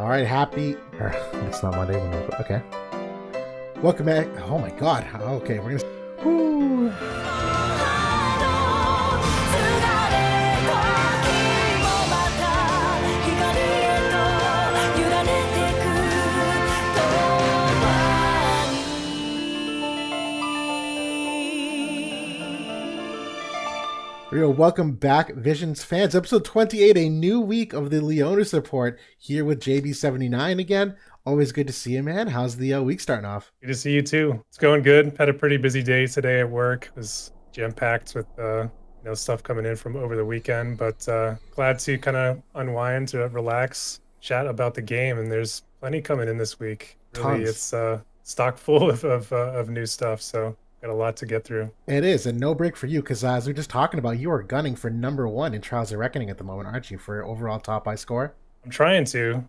All right, it's not Monday. Okay. Welcome back. Oh my God. Okay, we're gonna. Woo. Welcome back, Visions fans. Episode 28, a new week of the Leonis report here with JB79 again. Always good to see you, man. How's the week starting off? Good to see you too. It's going good. Had a pretty busy day today at work. It was jam-packed with stuff coming in from over the weekend, but glad to kind of unwind, to relax, chat about the game, and there's plenty coming in this week. Really, Tons. it's stock full of new stuff, so got a lot to get through. It is, and no break for you, because as we are just talking about, you are gunning for number one in Trials of Reckoning at the moment, aren't you, for overall top I score? I'm trying to,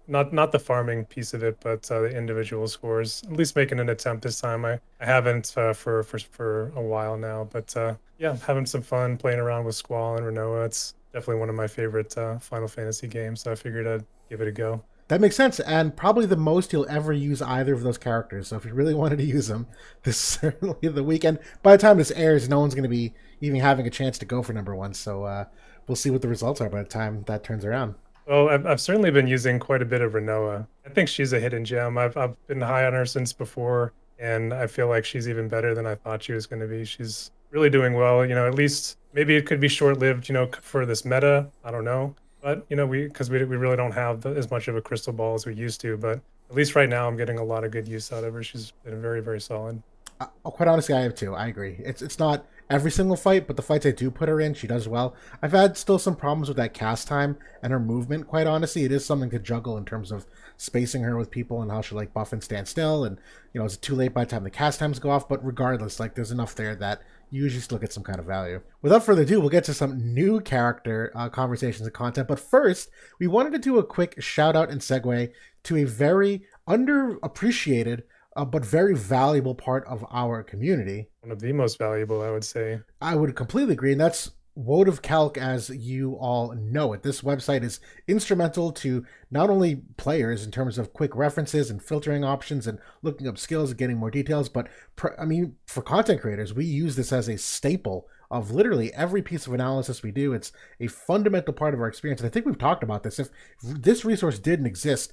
not the farming piece of it, but the individual scores. At least making an attempt this time. I haven't for a while now, but yeah, having some fun playing around with Squall and Renoa. It's definitely one of my favorite Final Fantasy games, so I figured I'd give it a go. That makes sense, and probably the most you'll ever use either of those characters. So if you really wanted to use them, this is certainly the weekend. By the time this airs, no one's going to be even having a chance to go for number one. So we'll see what the results are by the time that turns around. Well, I've certainly been using quite a bit of Renoa. I think she's a hidden gem. I've been high on her since before, and I feel like she's even better than I thought she was going to be. She's really doing well. At least maybe it could be short-lived, for this meta. I don't know. But, because we really don't have as much of a crystal ball as we used to. But at least right now I'm getting a lot of good use out of her. She's been very, very solid. Quite honestly, I have too. I agree. It's not every single fight, but the fights I do put her in, she does well. I've had still some problems with that cast time and her movement. Quite honestly, it is something to juggle in terms of spacing her with people and how she like buff and stand still. And is it too late by the time the cast times go off? But regardless, like there's enough there that you usually still get some kind of value. Without further ado, we'll get to some new character conversations and content. But first, we wanted to do a quick shout out and segue to a very underappreciated but very valuable part of our community. One of the most valuable, I would say. I would completely agree, and that's WOTV as you all know it. This website is instrumental to not only players in terms of quick references and filtering options and looking up skills and getting more details, but for content creators, we use this as a staple of literally every piece of analysis we do. It's a fundamental part of our experience, and I think we've talked about this. If this resource didn't exist,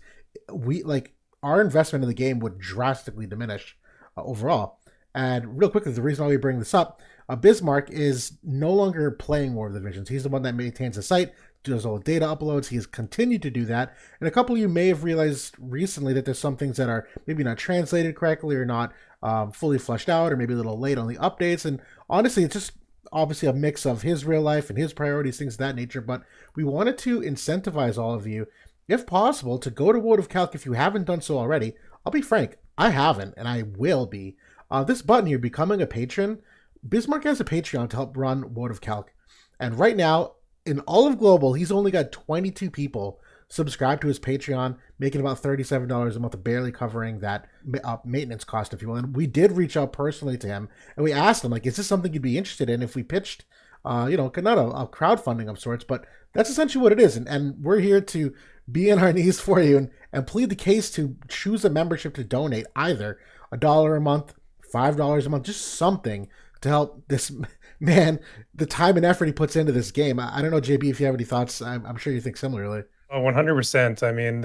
our investment in the game would drastically diminish overall. And real quickly, the reason why we bring this up, Bismarck is no longer playing War of the Visions. He's the one that maintains the site, does all the data uploads. He has continued to do that. And a couple of you may have realized recently that there's some things that are maybe not translated correctly or not fully fleshed out, or maybe a little late on the updates. And honestly, it's just obviously a mix of his real life and his priorities, things of that nature. But we wanted to incentivize all of you, if possible, to go to WOTV if you haven't done so already. I'll be frank, I haven't, and I will be. This button here, becoming a patron, Bismarck has a Patreon to help run WOTV. And right now, in all of Global, he's only got 22 people subscribed to his Patreon, making about $37 a month, barely covering that maintenance cost, if you will. And we did reach out personally to him, and we asked him, like, is this something you'd be interested in if we pitched, not a crowdfunding of sorts, but that's essentially what it is. And we're here to be on our knees for you and plead the case to choose a membership to donate, either $1 a month, $5 a month, just something to help this man, the time and effort he puts into this game. I don't know, JB, if you have any thoughts. I'm sure you think similarly. Oh, 100%. I mean,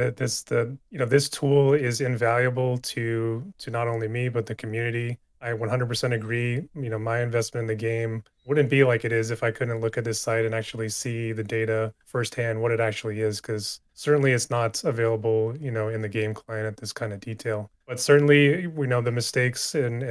this tool is invaluable to not only me, but the community. I 100% agree. My investment in the game wouldn't be like it is if I couldn't look at this site and actually see the data firsthand, what it actually is, because certainly it's not available, in the game client at this kind of detail. But certainly, we know the mistakes and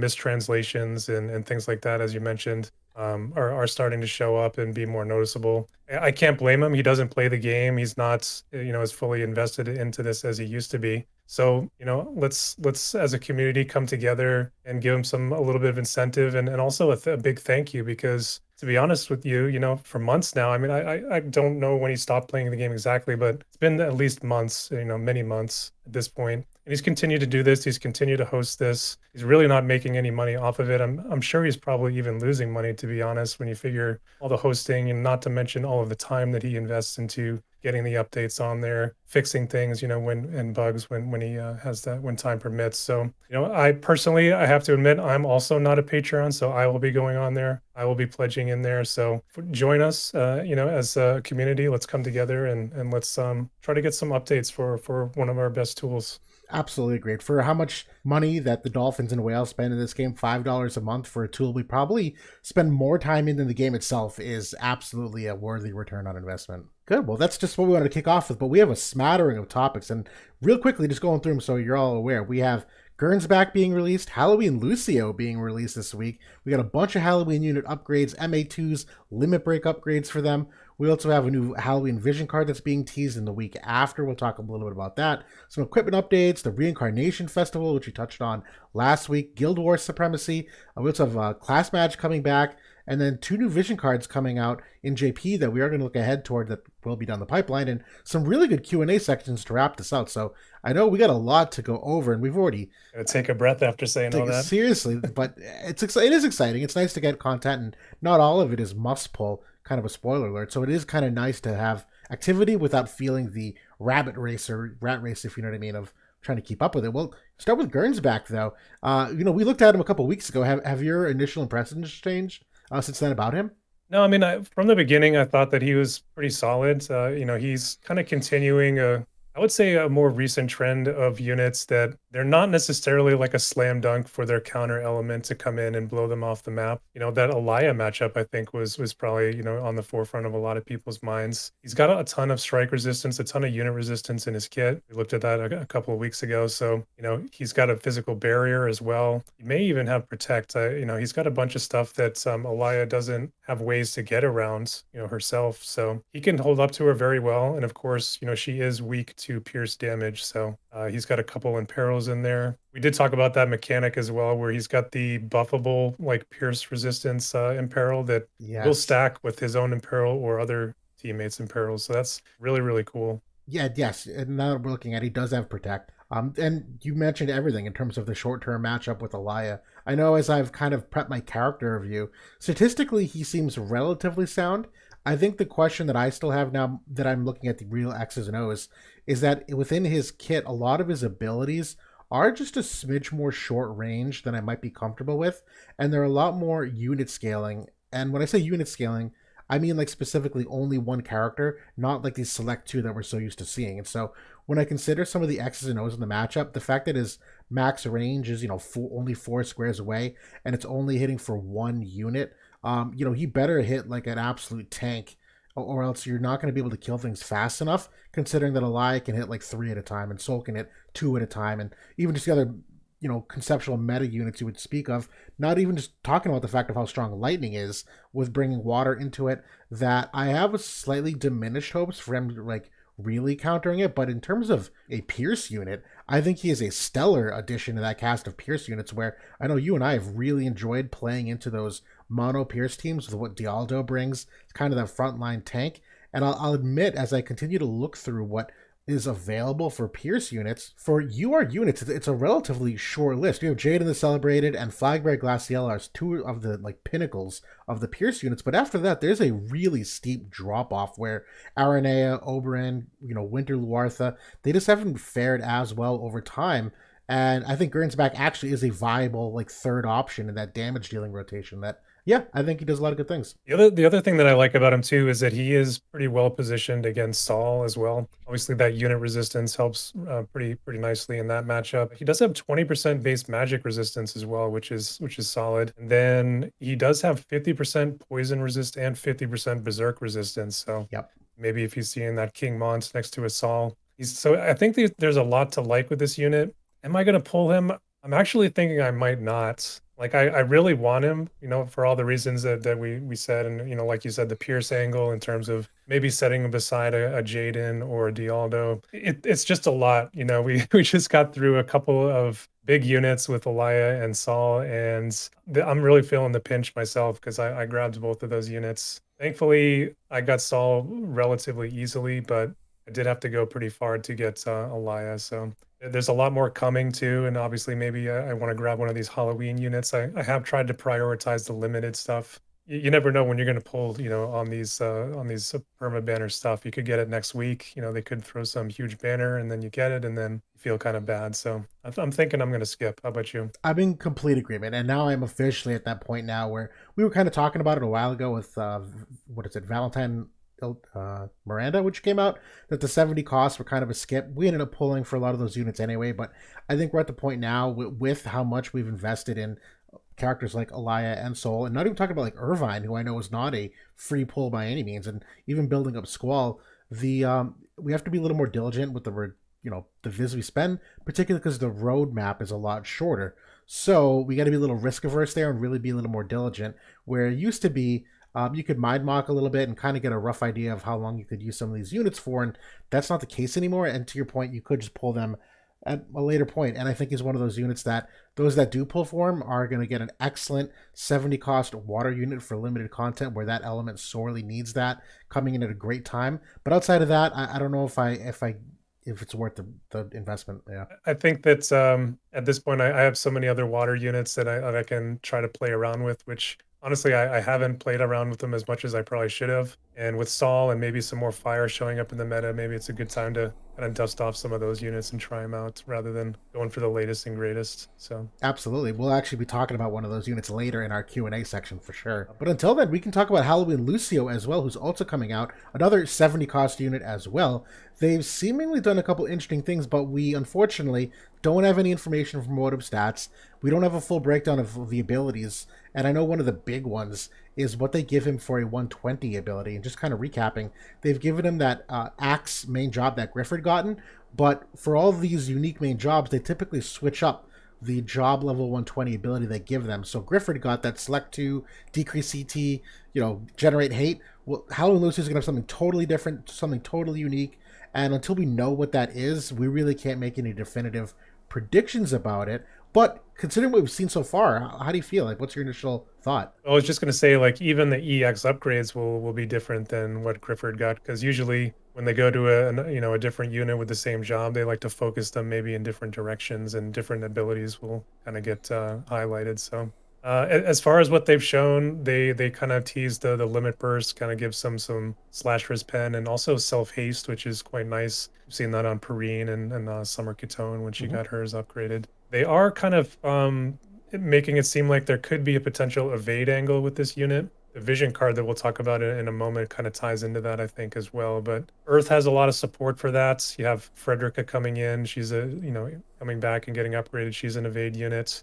mistranslations and things like that, as you mentioned, are starting to show up and be more noticeable. I can't blame him. He doesn't play the game. He's not, as fully invested into this as he used to be. So, let's as a community come together and give him a little bit of incentive and also a big thank you, because to be honest with you, for months now, I mean, I don't know when he stopped playing the game exactly, but it's been at least months, many months at this point. And he's continued to do this. He's continued to host this. He's really not making any money off of it. I'm sure he's probably even losing money, to be honest, when you figure all the hosting and not to mention all of the time that he invests into getting the updates on there, fixing things, when and bugs when he has that when time permits. So, I personally, I have to admit, I'm also not a Patreon, so I will be going on there. I will be pledging in there. So join us, as a community. Let's come together and let's try to get some updates for one of our best tools. Absolutely agreed. For how much money that the Dolphins and Whales spend in this game, $5 a month for a tool we probably spend more time in than the game itself is absolutely a worthy return on investment. Good. Well, that's just what we wanted to kick off with, but we have a smattering of topics. And real quickly, just going through them so you're all aware, we have Gernsback being released, Halloween Lucio being released this week. We got a bunch of Halloween unit upgrades, MA2s, limit break upgrades for them. We also have a new Halloween Vision card that's being teased in the week after. We'll talk a little bit about that. Some equipment updates, the Reincarnation Festival, which we touched on last week, Guild Wars Supremacy. We also have a class match coming back, and then 2 new Vision cards coming out in JP that we are going to look ahead toward that will be down the pipeline, and some really good Q&A sections to wrap this out. So I know we got a lot to go over, and we've already take a breath after saying all that. Seriously, but it is exciting. It's nice to get content, and not all of it is must pull. Kind of a spoiler alert. So it is kind of nice to have activity without feeling the rabbit race or rat race, if you know what I mean, of trying to keep up with it. Well, start with Gernsback though. We looked at him a couple weeks ago. Have your initial impressions changed since then about him? No, I mean, from the beginning, I thought that he was pretty solid. He's kind of continuing I would say a more recent trend of units that they're not necessarily like a slam dunk for their counter element to come in and blow them off the map. That Elia matchup, I think, was probably, on the forefront of a lot of people's minds. He's got a ton of strike resistance, a ton of unit resistance in his kit. We looked at that a couple of weeks ago. So, he's got a physical barrier as well. He may even have protect. He's got a bunch of stuff that Elia doesn't have ways to get around, herself. So he can hold up to her very well. And of course, she is weak to pierce damage. So he's got a couple imperils in there. We did talk about that mechanic as well, where he's got the buffable like pierce resistance imperil that will stack with his own imperil or other teammates' imperils. So that's really, really cool. Yeah, yes. And now that we're looking at it, he does have protect. And you mentioned everything in terms of the short-term matchup with Elia. I know as I've kind of prepped my character review, statistically he seems relatively sound. I think the question that I still have now that I'm looking at the real X's and O's is that within his kit, a lot of his abilities are just a smidge more short range than I might be comfortable with, and they're a lot more unit scaling. And when I say unit scaling, I mean like specifically only one character, not like these select 2 that we're so used to seeing. And so when I consider some of the X's and O's in the matchup, the fact that his max range is only 4 squares away and it's only hitting for 1 unit, he better hit like an absolute tank, or else you're not going to be able to kill things fast enough, considering that Elia can hit like 3 at a time and Soul can hit 2 at a time, and even just the other conceptual meta units you would speak of, not even just talking about the fact of how strong lightning is with bringing water into it, that I have a slightly diminished hopes for him like really countering it. But in terms of a Pierce unit, I think he is a stellar addition to that cast of Pierce units, where I know you and I have really enjoyed playing into those mono Pierce teams with what Dialdo brings. It's kind of that frontline tank. And I'll admit, as I continue to look through what is available for Pierce units, for UR units, it's a relatively short list. You have Jaden the Celebrated and Flagbearer Glaciela as 2 of the like pinnacles of the Pierce units, but after that there's a really steep drop off where Aranea, Oberon, Winter Luartha, they just haven't fared as well over time. And I think Gernsback actually is a viable like 3rd option in that damage dealing rotation that, yeah, I think he does a lot of good things. The other thing that I like about him too is that he is pretty well positioned against Saul as well. Obviously, that unit resistance helps pretty nicely in that matchup. He does have 20% base magic resistance as well, which is solid. And then he does have 50% poison resist and 50% berserk resistance. So maybe if he's seeing that King Mont next to a Saul, I think there's a lot to like with this unit. Am I going to pull him? I'm actually thinking I might not. Like I really want him, for all the reasons that we said, and like you said, the Pierce angle in terms of maybe setting him beside a Jaden or a Dialdo. It's just a lot, we just got through a couple of big units with Elia and Saul, and I'm really feeling the pinch myself because I grabbed both of those units. Thankfully, I got Saul relatively easily, but I did have to go pretty far to get Elia. So There's a lot more coming too, and obviously maybe I want to grab one of these Halloween units. I have tried to prioritize the limited stuff. You never know when you're going to pull, on these perma banner stuff. You could get it next week. They could throw some huge banner, and then you get it, and then you feel kind of bad. So I'm thinking I'm going to skip. How about you? I'm in complete agreement, and now I'm officially at that point now where we were kind of talking about it a while ago with what is it, Valentine Miranda, which came out, that the 70 costs were kind of a skip. We ended up pulling for a lot of those units anyway, but I think we're at the point now with how much we've invested in characters like Alaya and Soul, and not even talking about like Irvine, who I know is not a free pull by any means, and even building up Squall. The We have to be a little more diligent with the viz we spend, particularly because the roadmap is a lot shorter. So we got to be a little risk averse there and really be a little more diligent. Where it used to be, you could mind mock a little bit and kind of get a rough idea of how long you could use some of these units for, and that's not the case anymore. And to your point, you could just pull them at a later point. And I think he's one of those units that those that do pull for him are going to get an excellent 70 cost water unit for limited content where that element sorely needs that, coming in at a great time. But outside of that, I don't know if it's worth the investment. Yeah. I think that at this point, I have so many other water units that I can try to play around with, which honestly, I haven't played around with them as much as I probably should have. And with Saul and maybe some more fire showing up in the meta, maybe it's a good time to kind of dust off some of those units and try them out rather than going for the latest and greatest. So Absolutely. We'll actually be talking about one of those units later in our Q&A section for sure. But until then, we can talk about Halloween Lucio as well, who's also coming out. Another 70 cost unit as well. They've seemingly done a couple interesting things, but we unfortunately don't have any information from WOTV stats. We don't have a full breakdown of the abilities. And I know one of the big ones is what they give him for a 120 ability. And just kind of recapping, they've given him that axe main job that Griff had gotten, but for all of these unique main jobs, they typically switch up the job level 120 ability they give them. So Grifford got that select 2, decrease CT, generate hate. Well, Halloween Lucy is going to have something totally different, something totally unique. And until we know what that is, we really can't make any definitive predictions about it. But considering what we've seen so far, how do you feel? Like, what's your initial thought? I was just going to say, like, even the EX upgrades will be different than what Grifford got, because usually when they go to a different unit with the same job, they like to focus them maybe in different directions, and different abilities will kind of get highlighted. So as far as what they've shown, they kind of tease the limit burst, kind of gives some slash for his pen, and also self haste, which is quite nice. We've seen that on Perrine and Summer Catone when she got hers upgraded. They are kind of making it seem like there could be a potential evade angle with this unit. The vision card that we'll talk about in a moment kind of ties into that, I think, as well. But Earth has a lot of support for that. You have Frederica coming in. She's coming back and getting upgraded. She's an evade unit.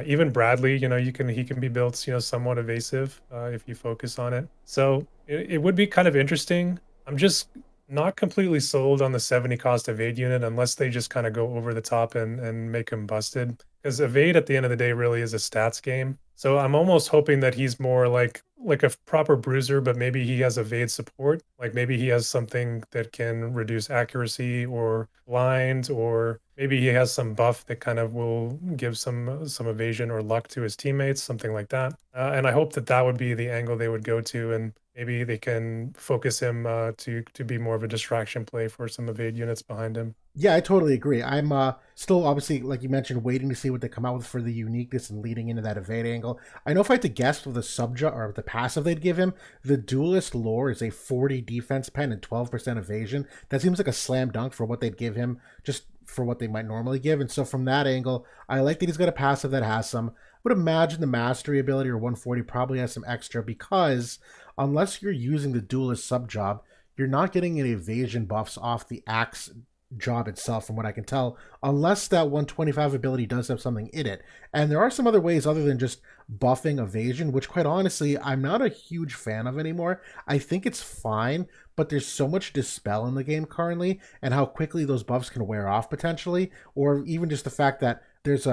Even Bradley, he can be built, somewhat evasive if you focus on it. So it would be kind of interesting. I'm just not completely sold on the 70 cost evade unit unless they just kind of go over the top and make him busted. Because evade at the end of the day really is a stats game. So I'm almost hoping that he's more like a proper bruiser, but maybe he has evade support. Like maybe he has something that can reduce accuracy or blind, or maybe he has some buff that kind of will give some evasion or luck to his teammates, something like that. And I hope that would be the angle they would go to, and maybe they can focus him to be more of a distraction play for some evade units behind him. Yeah, I totally agree. I'm still, obviously, like you mentioned, waiting to see what they come out with for the uniqueness and leading into that evade angle. I know if I had to guess for the subject or the passive they'd give him, the Duelist lore is a 40 defense pen and 12% evasion. That seems like a slam dunk for what they'd give him, just for what they might normally give. And so from that angle, I like that he's got a passive that has some. I would imagine the Mastery ability or 140 probably has some extra, because unless you're using the Duelist sub job, you're not getting any evasion buffs off the axe job itself, from what I can tell, unless that 125 ability does have something in it. And there are some other ways other than just buffing evasion, which quite honestly I'm not a huge fan of anymore. I think it's fine, but there's so much dispel in the game currently, and how quickly those buffs can wear off potentially, or even just the fact that there's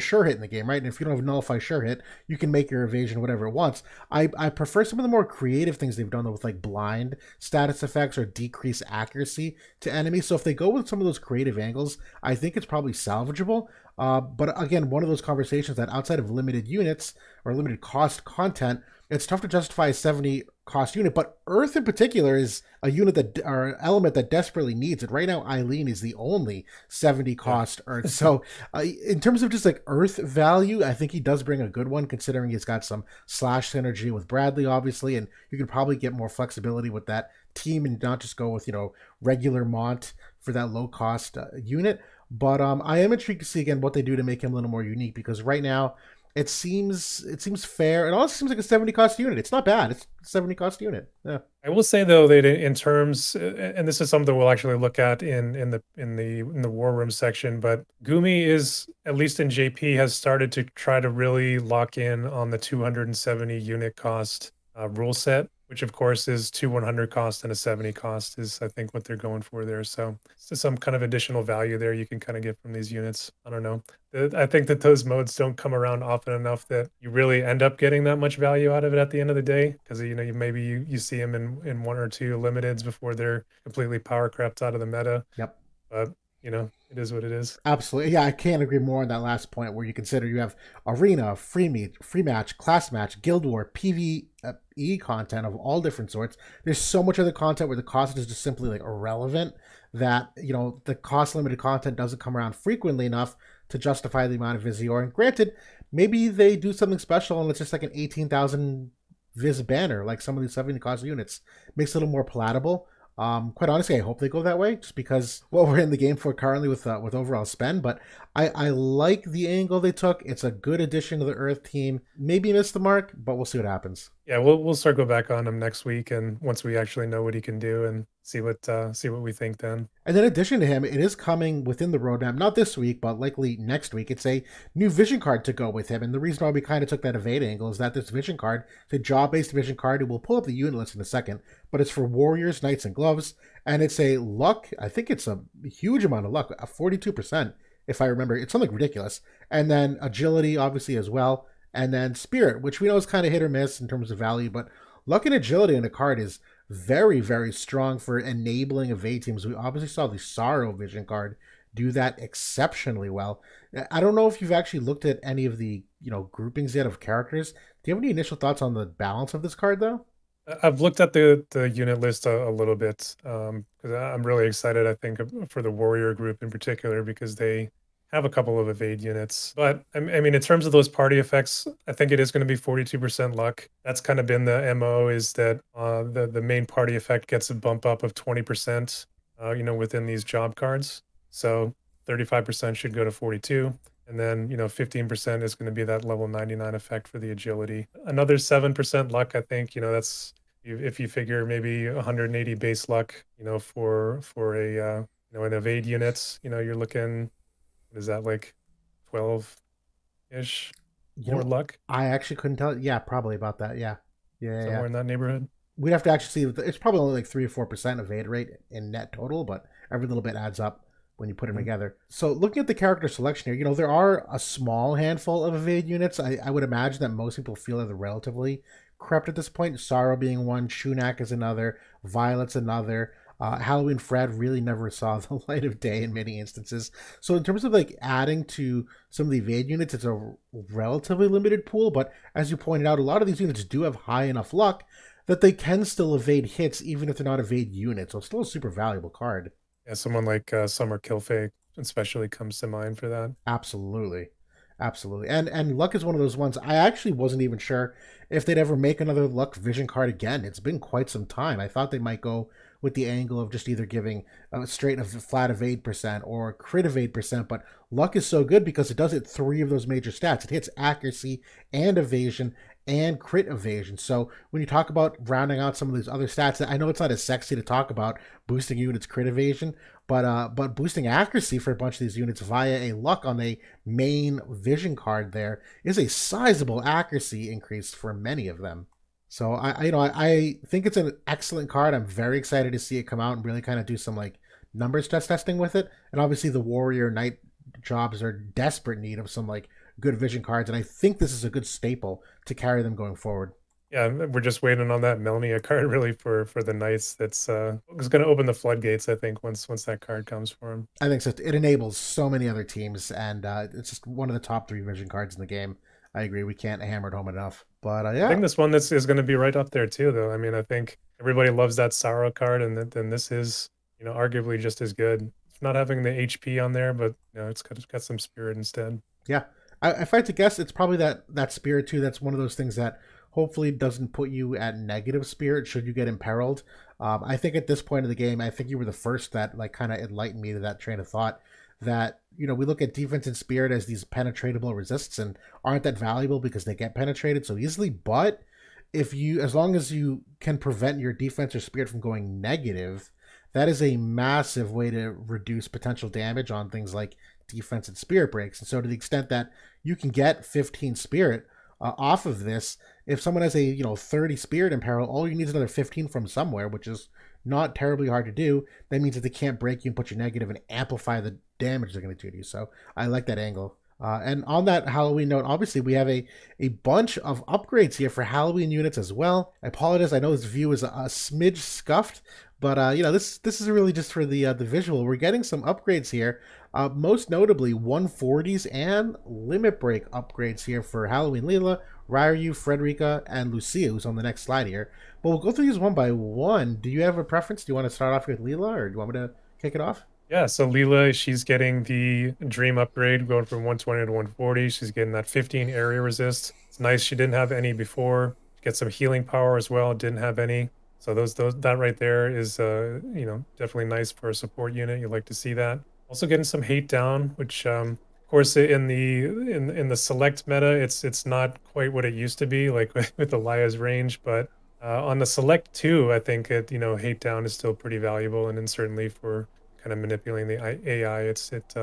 sure hit in the game, right? And if you don't have nullify sure hit, you can make your evasion whatever it wants. I prefer some of the more creative things they've done, though, with like blind status effects or decrease accuracy to enemies. So if they go with some of those creative angles, I think it's probably salvageable. But again, one of those conversations that outside of limited units or limited cost content, it's tough to justify a 70 cost unit, but Earth in particular is a unit that or element that desperately needs it. Right now, Eileen is the only 70 Yeah. cost Earth. So, in terms of just like Earth value, I think he does bring a good one, considering he's got some slash synergy with Bradley, obviously, and you can probably get more flexibility with that team and not just go with regular Mont for that low cost unit. But I am intrigued to see again what they do to make him a little more unique, because right now it seems fair. It also seems like a 70 cost unit. It's not bad. It's a 70 cost unit. Yeah. I will say though that in terms, and this is something we'll actually look at in the war room section, but Gumi is, at least in JP, has started to try to really lock in on the 270 unit cost rule set, which of course is two 100 cost and a 70 cost is I think what they're going for there. So it's some kind of additional value there you can kind of get from these units. I don't know. I think that those modes don't come around often enough that you really end up getting that much value out of it at the end of the day, because you see them in one or two limiteds before they're completely power crept out of the meta. Yep. But it is what it is. Absolutely. Yeah, I can't agree more on that last point, where you consider you have arena, free meet, free match, class match, guild war, PvE content of all different sorts. There's so much other content where the cost is just simply like irrelevant, that the cost limited content doesn't come around frequently enough to justify the amount of Vizior. And granted, maybe they do something special and it's just like an 18,000 Viz banner, like some of these 70 cost units. Makes it a little more palatable. Quite honestly, I hope they go that way, just because what we're in the game for currently with overall spend. But I like the angle they took. It's a good addition to the Earth team. Maybe missed the mark, but we'll see what happens. Yeah, we'll circle back on him next week, and once we actually know what he can do, and see what we think then. And then in addition to him, it is coming within the roadmap, not this week, but likely next week. It's a new vision card to go with him. And the reason why we kind of took that evade angle is that this vision card, it's a job-based vision card, and we'll pull up the unit list in a second, but it's for warriors, knights, and gloves. And it's a luck, I think it's a huge amount of luck, a 42%, if I remember. It's something ridiculous. And then agility, obviously, as well. And then spirit, which we know is kind of hit or miss in terms of value, but luck and agility in a card is very, very strong for enabling evade teams. We obviously saw the Sorrow Vision card do that exceptionally well. I don't know if you've actually looked at any of the groupings yet of characters. Do you have any initial thoughts on the balance of this card, though? I've looked at the unit list a little bit, because I'm really excited, I think, for the warrior group in particular, because they have a couple of evade units. But I mean, in terms of those party effects, I think it is going to be 42% luck. That's kind of been the MO, is that the main party effect gets a bump up of 20%, within these job cards. So 35% should go to 42. And then, 15% is going to be that level 99 effect for the agility. Another 7% luck, I think, that's, if you figure maybe 180 base luck, for a an evade unit, you're looking, what is that, like 12-ish more luck? I actually couldn't tell. Yeah, probably about that. Yeah. Yeah, Somewhere yeah. in that neighborhood. We'd have to actually see. It's probably only like 3 or 4% evade rate in net total, but every little bit adds up when you put them together. So looking at the character selection here, there are a small handful of evade units. I would imagine that most people feel that they're relatively crept at this point. Sorrow being one, Shunak is another, Violet's another. Halloween Fred really never saw the light of day in many instances. So in terms of like adding to some of the evade units, it's a relatively limited pool. But as you pointed out, a lot of these units do have high enough luck that they can still evade hits, even if they're not evade units. So it's still a super valuable card. Yeah, someone like Summer Kilfake especially comes to mind for that. Absolutely. Absolutely. And luck is one of those ones. I actually wasn't even sure if they'd ever make another luck vision card again. It's been quite some time. I thought they might go with the angle of just either giving a straight of flat evade percent or crit evade percent, but luck is so good because it does hit three of those major stats. It hits accuracy and evasion and crit evasion. So when you talk about rounding out some of these other stats, I know it's not as sexy to talk about boosting units crit evasion, but boosting accuracy for a bunch of these units via a luck on a main vision card there is a sizable accuracy increase for many of them. So I think it's an excellent card. I'm very excited to see it come out and really kind of do some like numbers testing with it. And obviously the warrior knight jobs are desperate need of some like good vision cards, and I think this is a good staple to carry them going forward. Yeah, we're just waiting on that Melnia card really for the Knights. That's is going to open the floodgates, I think, once that card comes for him. I think so. It enables so many other teams, and it's just one of the top three vision cards in the game. I agree. We can't hammer it home enough. But I yeah, think this one this is going to be right up there too, though. I mean, I think everybody loves that Sorrow card, and then this is, arguably just as good. It's not having the HP on there, but it's got some spirit instead. yeah. If I had to guess, it's probably that spirit too. That's one of those things that hopefully doesn't put you at negative spirit should you get imperiled. I think at this point of the game, I think you were the first that like kind of enlightened me to that train of thought. That we look at defense and spirit as these penetratable resists and aren't that valuable because they get penetrated so easily. But if you, as long as you can prevent your defense or spirit from going negative, that is a massive way to reduce potential damage on things like defense and spirit breaks. And so, to the extent that you can get 15 spirit off of this, if someone has a 30 spirit in peril, all you need is another 15 from somewhere, which is not terribly hard to do. That means that they can't break you and put you negative and amplify the damage they're going to do to you. So I like that angle. And on that Halloween note, obviously we have a bunch of upgrades here for Halloween units as well. I apologize. I know this view is a smidge scuffed, but this is really just for the visual. We're getting some upgrades here, most notably 140s and limit break upgrades here for Halloween Leela, Ryu, Frederica, and Lucio, who's on the next slide here. But we'll go through these one by one. Do you have a preference? Do you want to start off with Leela, or do you want me to kick it off? Yeah, so Leela, she's getting the Dream upgrade, going from 120 to 140. She's getting that 15 area resist. It's nice she didn't have any before. She gets some healing power as well. Didn't have any. So those that right there is definitely nice for a support unit. You like to see that. Also getting some hate down, which of course in the select meta, it's not quite what it used to be, like with Elia's range, but on the select two, I think hate down is still pretty valuable, and then certainly for kind of manipulating the AI, it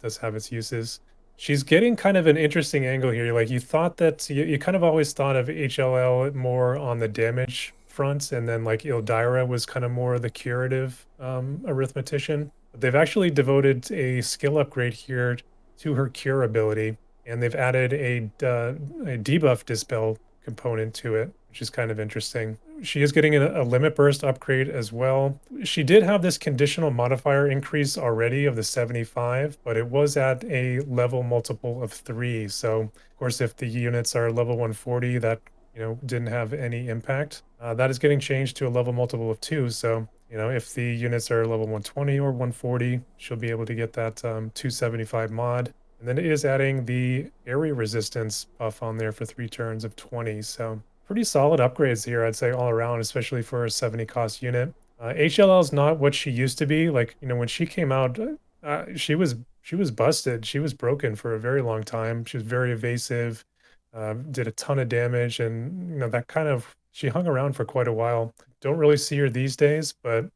does have its uses. She's getting kind of an interesting angle here. Like you thought that you kind of always thought of HLL more on the damage front, and then like Ildira was kind of more the curative arithmetician. But they've actually devoted a skill upgrade here to her cure ability, and they've added a debuff dispel component to it, which is kind of interesting. She is getting a limit burst upgrade as well. She did have this conditional modifier increase already of the 75, but it was at a level multiple of 3. So, of course, if the units are level 140, that didn't have any impact. That is getting changed to a level multiple of 2. So, if the units are level 120 or 140, she'll be able to get that 275 mod. And then it is adding the area resistance buff on there for 3 turns of 20. So pretty solid upgrades here, I'd say, all around, especially for a 70 cost unit. HLL is not what she used to be. Like, when she came out, she was busted. She was broken for a very long time. She was very evasive, did a ton of damage, and that kind of she hung around for quite a while. Don't really see her these days, but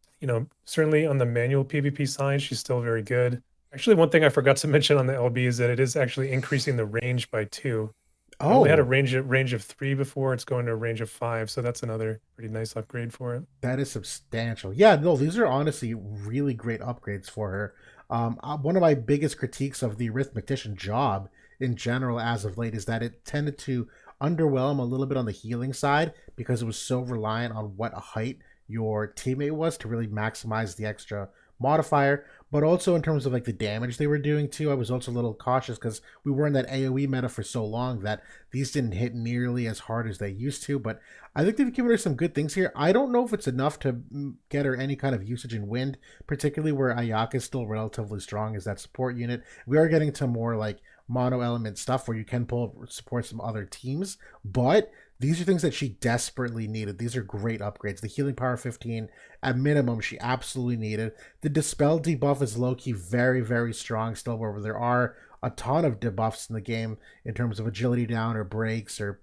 certainly on the manual PvP side, she's still very good. Actually, one thing I forgot to mention on the LB is that it is actually increasing the range by 2. It only had a Oh, range of 3 before. It's going to a range of 5, so that's another pretty nice upgrade for it. that is substantial. Yeah, no, these are honestly really great upgrades for her. One of my biggest critiques of the arithmetician job in general as of late is that it tended to underwhelm a little bit on the healing side because it was so reliant on what height your teammate was to really maximize the extra modifier. But also in terms of like the damage they were doing too, I was also a little cautious because we were in that AoE meta for so long that these didn't hit nearly as hard as they used to. But I think they've given her some good things here. I don't know if it's enough to get her any kind of usage in wind, particularly where Ayaka is still relatively strong as that support unit. We are getting to more like mono element stuff where you can pull support some other teams, but these are things that she desperately needed. These are great upgrades. The healing power 15 at minimum she absolutely needed. The dispel debuff is low-key very, very strong still, where there are a ton of debuffs in the game in terms of agility down or breaks or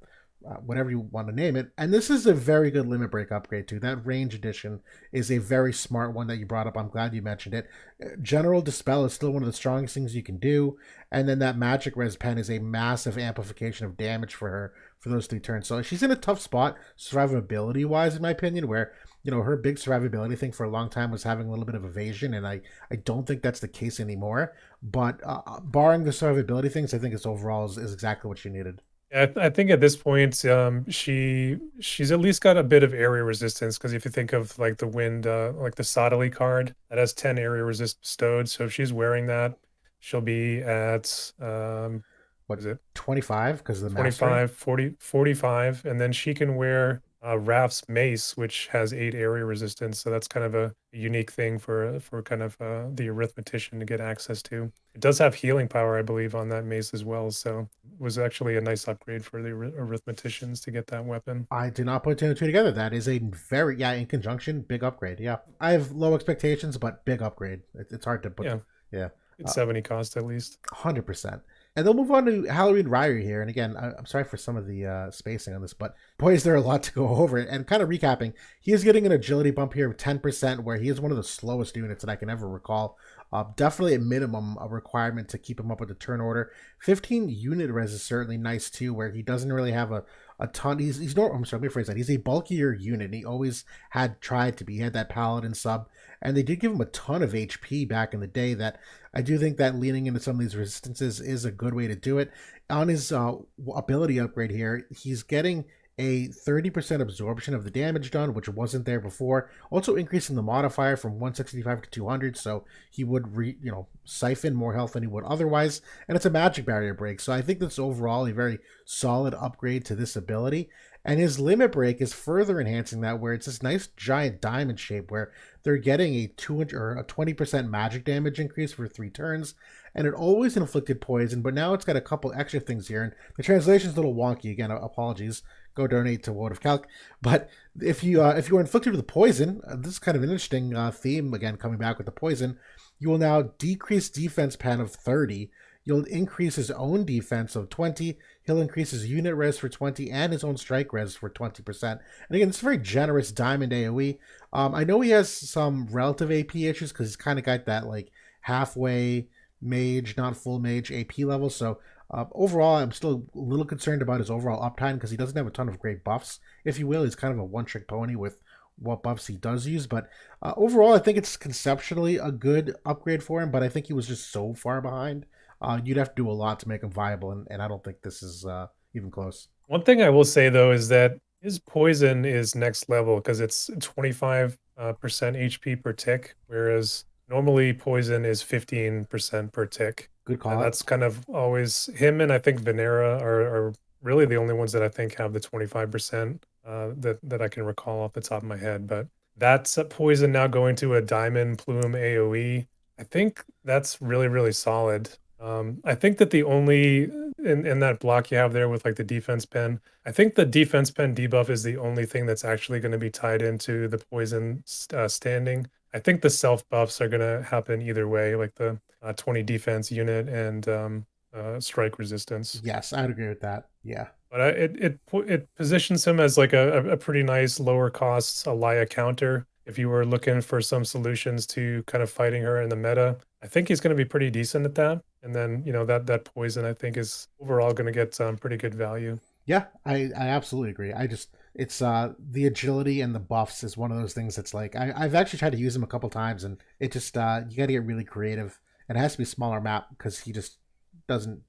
whatever you want to name it. And this is a very good limit break upgrade too. That range edition is a very smart one that you brought up. I'm glad you mentioned it. General Dispel is still one of the strongest things you can do. And then that Magic Res Pen is a massive amplification of damage for her for those 3 turns. So she's in a tough spot survivability wise, in my opinion, where her big survivability thing for a long time was having a little bit of evasion, and I don't think that's the case anymore. But barring the survivability things, I think it's overall is exactly what she needed. I think at this point, she's at least got a bit of area resistance, because if you think of like the wind, like the Sodali card that has 10 area resist bestowed, so if she's wearing that, she'll be at what, Is it 25 because of the mastery? 25, 40, 45, and then she can wear Raph's mace, which has 8 area resistance. So that's kind of a unique thing for kind of the arithmetician to get access to. It does have healing power, I believe, on that mace as well. So it was actually a nice upgrade for the arithmeticians to get that weapon. I do not put two and two together. That is a very, yeah, in conjunction, big upgrade. Yeah, I have low expectations, but big upgrade. It's hard to put. Yeah, Yeah, it's 70 cost at least. 100%. And they'll move on to Halloween Ryrie here. And again, I'm sorry for some of the spacing on this, but boy, is there a lot to go over. And kind of recapping, he is getting an agility bump here of 10%, where he is one of the slowest units that I can ever recall. Definitely a minimum a requirement to keep him up with the turn order. 15 unit res is certainly nice too, where he doesn't really have a ton. He's no. I'm sorry, let me rephrase that. He's a bulkier unit. And he always had tried to be. He had that paladin sub, and they did give him a ton of HP back in the day. That I do think that leaning into some of these resistances is a good way to do it. On his ability upgrade here, he's getting a 30% absorption of the damage done, which wasn't there before. Also increasing the modifier from 165 to 200, so he would siphon more health than he would otherwise. And it's a magic barrier break, so I think that's overall a very solid upgrade to this ability. And his limit break is further enhancing that, where it's this nice giant diamond shape where they're getting a 200 or a 20% magic damage increase for 3 turns, and it always inflicted poison, but now it's got a couple extra things here, and the translation's a little wonky. Again, apologies. Go donate to WOTV. But if you are inflicted with poison, this is kind of an interesting theme. Again, coming back with the poison, you will now decrease defense pen of 30. You'll increase his own defense of 20. He'll increase his unit res for 20 and his own strike res for 20%. And again, it's a very generous diamond AoE. I know he has some relative AP issues because he's kind of got that like halfway mage, not full mage AP level. So overall, I'm still a little concerned about his overall uptime because he doesn't have a ton of great buffs, if you will. He's kind of a one-trick pony with what buffs he does use. But overall, I think it's conceptually a good upgrade for him, but I think he was just so far behind. You'd have to do a lot to make him viable, and I don't think this is even close. One thing I will say though is that his poison is next level because it's 25% HP per tick, whereas normally poison is 15% per tick. Good call And out. that's kind of always him, and I think Venera are really the only ones that I think have the 25% that I can recall off the top of my head. But that's a poison now going to a diamond plume AoE. I think that's really, really solid. I think that the only in that block you have there with like the defense pen, I think the defense pen debuff is the only thing that's actually going to be tied into the poison standing. I think the self buffs are going to happen either way, like the 20 defense unit and strike resistance. Yes, I'd agree with that. Yeah. But it positions him as like a pretty nice lower cost Alaya counter. If you were looking for some solutions to kind of fighting her in the meta, I think he's going to be pretty decent at that. And then that poison I think is overall going to get some pretty good value. Yeah, I absolutely agree. It's the agility and the buffs is one of those things that's like I've actually tried to use him a couple times, and it just you got to get really creative, and it has to be a smaller map because he just doesn't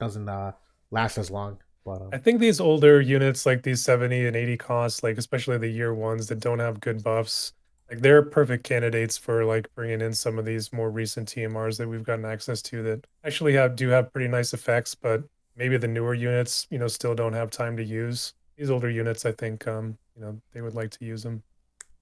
last as long. But I think these older units, like these 70 and 80 costs, like especially the year ones that don't have good buffs, like they're perfect candidates for like bringing in some of these more recent TMRs that we've gotten access to that actually do have pretty nice effects, but maybe the newer units, still don't have time to use. These older units, I think, they would like to use them.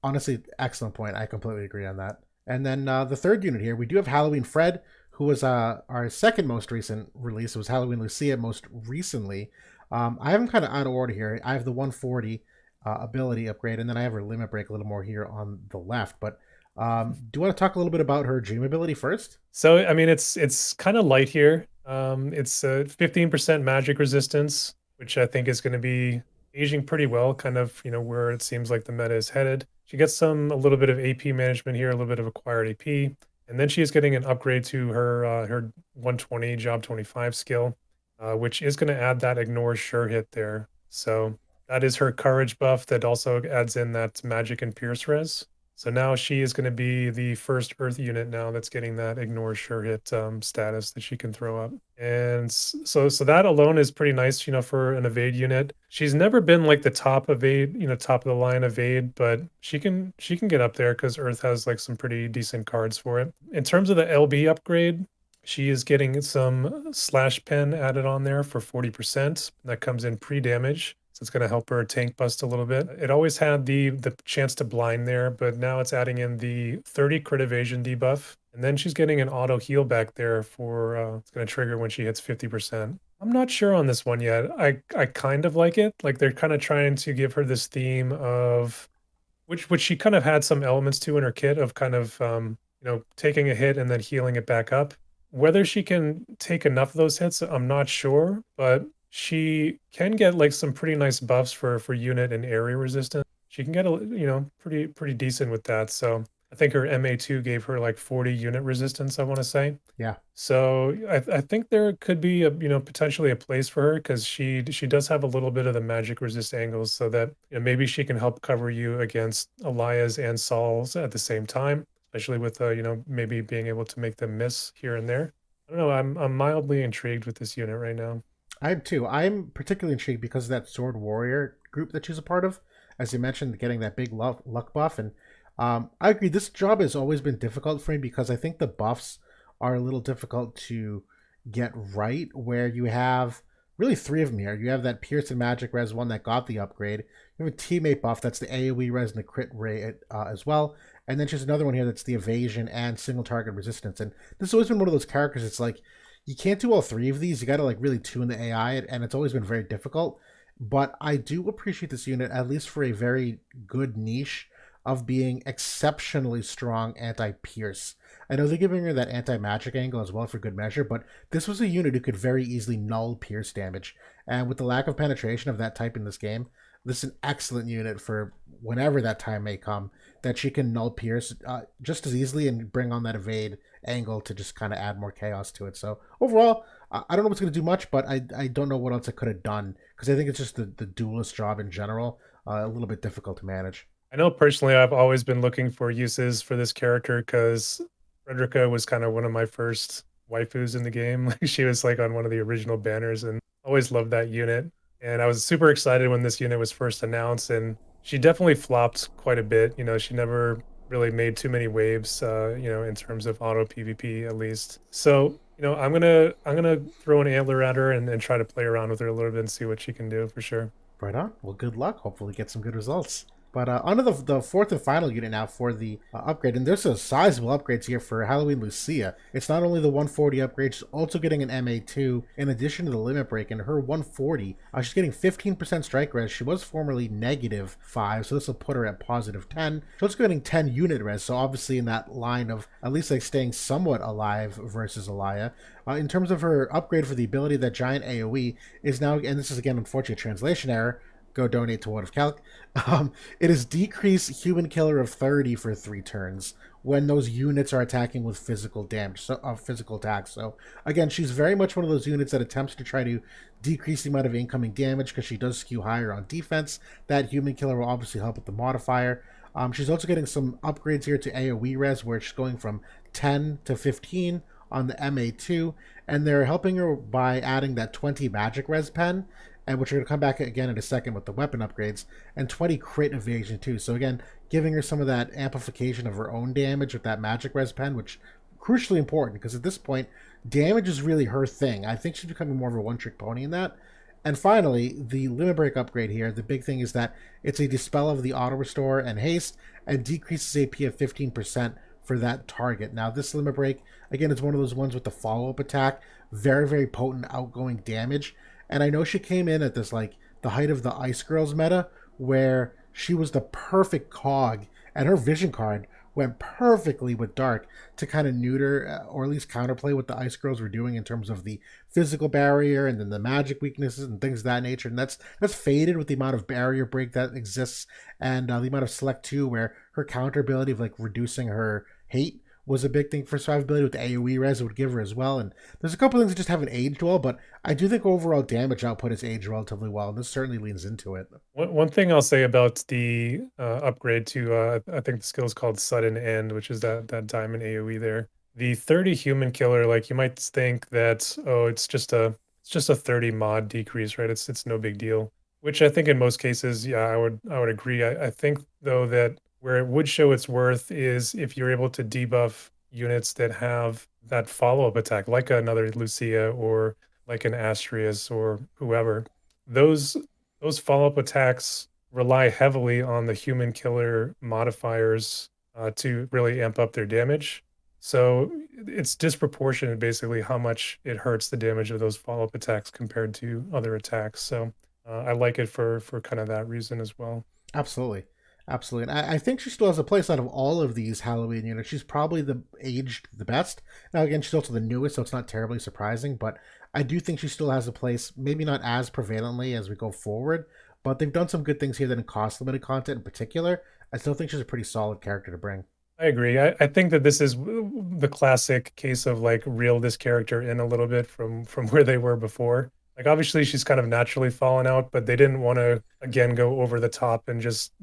honestly, excellent point. I completely agree on that. And then the third unit here, we do have Halloween Fred, who was our second most recent release. It was Halloween Lucia most recently. I have them kind of out of order here. I have the 140 ability upgrade, and then I have her limit break a little more here on the left. But do you want to talk a little bit about her dream ability first? So, I mean, it's kind of light here. It's 15% magic resistance, which I think is going to be aging pretty well, kind of, where it seems like the meta is headed. She gets a little bit of AP management here, a little bit of acquired AP, and then she is getting an upgrade to her 120 job 25 skill, which is going to add that ignore sure hit there. So that is her courage buff that also adds in that magic and pierce res. So now she is going to be the first Earth unit now that's getting that ignore sure hit status that she can throw up, and so that alone is pretty nice, for an evade unit. She's never been like the top evade, top of the line evade, but she can get up there because Earth has like some pretty decent cards for it. In terms of the LB upgrade, She is getting some slash pen added on there for 40%. That comes in pre-damage. So it's going to help her tank bust a little bit. It always had the chance to blind there, but now it's adding in the 30 crit evasion debuff. And then she's getting an auto heal back there for it's going to trigger when she hits 50%. I'm not sure on this one yet. I kind of like it. Like they're kind of trying to give her this theme of which she kind of had some elements to in her kit of kind of taking a hit and then healing it back up. Whether she can take enough of those hits, I'm not sure, but she can get like some pretty nice buffs for unit and area resistance. She can get a pretty decent with that. So I think her MA2 gave her like 40 unit resistance, I want to say. Yeah. So I think there could be a potentially a place for her because she does have a little bit of the magic resist angles, so that maybe she can help cover you against Elias and Saul's at the same time, especially with maybe being able to make them miss here and there. I don't know. I'm mildly intrigued with this unit right now. I am too. I'm particularly intrigued because of that Sword Warrior group that she's a part of. As you mentioned, getting that big luck buff. And I agree, this job has always been difficult for me because I think the buffs are a little difficult to get right, where you have really three of them here. You have that Pierce and Magic Res one that got the upgrade. You have a teammate buff that's the AoE Res and the crit rate as well. And then there's another one here that's the evasion and single target resistance. And this has always been one of those characters. It's like you can't do all three of these. You got to like really tune the AI, and it's always been very difficult. But I do appreciate this unit, at least for a very good niche of being exceptionally strong anti-pierce. I know they're giving her that anti-magic angle as well for good measure, but this was a unit who could very easily null pierce damage. And with the lack of penetration of that type in this game, this is an excellent unit for whenever that time may come, that she can null pierce just as easily and bring on that evade angle to just kind of add more chaos to it. So overall, I don't know what's going to do much, but I don't know what else I could have done because I think it's just the duelist job in general a little bit difficult to manage. I know personally I've always been looking for uses for this character because Frederica was kind of one of my first waifus in the game. Like she was like on one of the original banners and always loved that unit. And I was super excited when this unit was first announced, and she definitely flopped quite a bit. She never really made too many waves, in terms of auto PvP at least. So, I'm gonna throw an antler at her and try to play around with her a little bit and see what she can do for sure. Right on. Well, good luck. Hopefully, get some good results. But onto the fourth and final unit now for the upgrade. And there's a sizable upgrades here for Halloween Lucia. It's not only the 140 upgrade, she's also getting an MA2 in addition to the limit break. And her 140, she's getting 15% strike res. She was formerly -5, so this will put her at +10. She's also getting 10 unit res, so obviously in that line of at least like staying somewhat alive versus Elia. In terms of her upgrade for the ability, that giant AoE is now, and this is again unfortunate translation error, go donate to WOTV Calc. It is decrease human killer of 30 for 3 turns when those units are attacking with physical damage, so physical attacks. So again, she's very much one of those units that attempts to try to decrease the amount of incoming damage because she does skew higher on defense. That human killer will obviously help with the modifier. She's also getting some upgrades here to AoE res, where she's going from 10 to 15 on the MA2, and they're helping her by adding that 20 magic res pen, and which are going to come back again in a second with the weapon upgrades, and 20 crit evasion too. So again, giving her some of that amplification of her own damage with that magic res pen, which crucially important because at this point, damage is really her thing. I think she's becoming more of a one-trick pony in that. And finally, the limit break upgrade here, the big thing is that it's a dispel of the auto restore and haste and decreases AP of 15% for that target. Now, this limit break, again, is one of those ones with the follow-up attack, very, very potent outgoing damage. And I know she came in at this, like, the height of the Ice Girls meta, where she was the perfect cog, and her vision card went perfectly with Dark to kind of neuter or at least counterplay what the Ice Girls were doing in terms of the physical barrier and then the magic weaknesses and things of that nature. And that's faded with the amount of barrier break that exists and the amount of select 2 where her counter ability of like reducing her hate was a big thing for survivability with the AoE res it would give her as well. And there's a couple things that just haven't aged well, but I do think overall damage output has aged relatively well, and this certainly leans into it. One thing I'll say about the upgrade to I think the skill is called Sudden End, which is that diamond AoE there. The 30 human killer, like you might think that it's just a 30 mod decrease, right? It's no big deal. Which I think in most cases, yeah, I would agree. I think though that where it would show its worth is if you're able to debuff units that have that follow-up attack, like another Lucia or like an Astrius or whoever. Those those follow-up attacks rely heavily on the human killer modifiers to really amp up their damage. So it's disproportionate basically how much it hurts the damage of those follow-up attacks compared to other attacks. So I like it for kind of that reason as well. Absolutely. Absolutely. And I think she still has a place out of all of these Halloween units. She's probably the aged the best. Now, again, she's also the newest, so it's not terribly surprising, but I do think she still has a place, maybe not as prevalently as we go forward, but they've done some good things here that in cost limited content in particular. I still think she's a pretty solid character to bring. I agree. I think that this is the classic case of like reel this character in a little bit from where they were before. Like obviously she's kind of naturally fallen out, but they didn't want to again go over the top and just,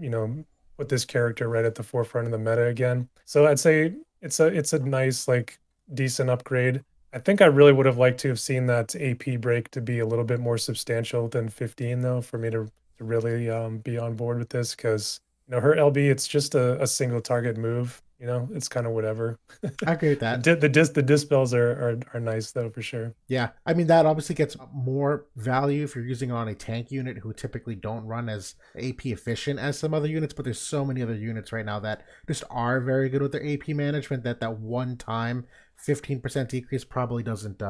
put this character right at the forefront of the meta again. So I'd say it's a nice like decent upgrade. I think I really would have liked to have seen that AP break to be a little bit more substantial than 15 though for me to really be on board with this because her LB, it's just a single target move. It's kind of whatever. I agree with that. The dispels are nice though for sure. Yeah, I mean that obviously gets more value if you're using it on a tank unit who typically don't run as AP efficient as some other units. But there's so many other units right now that just are very good with their AP management that one time 15% decrease probably doesn't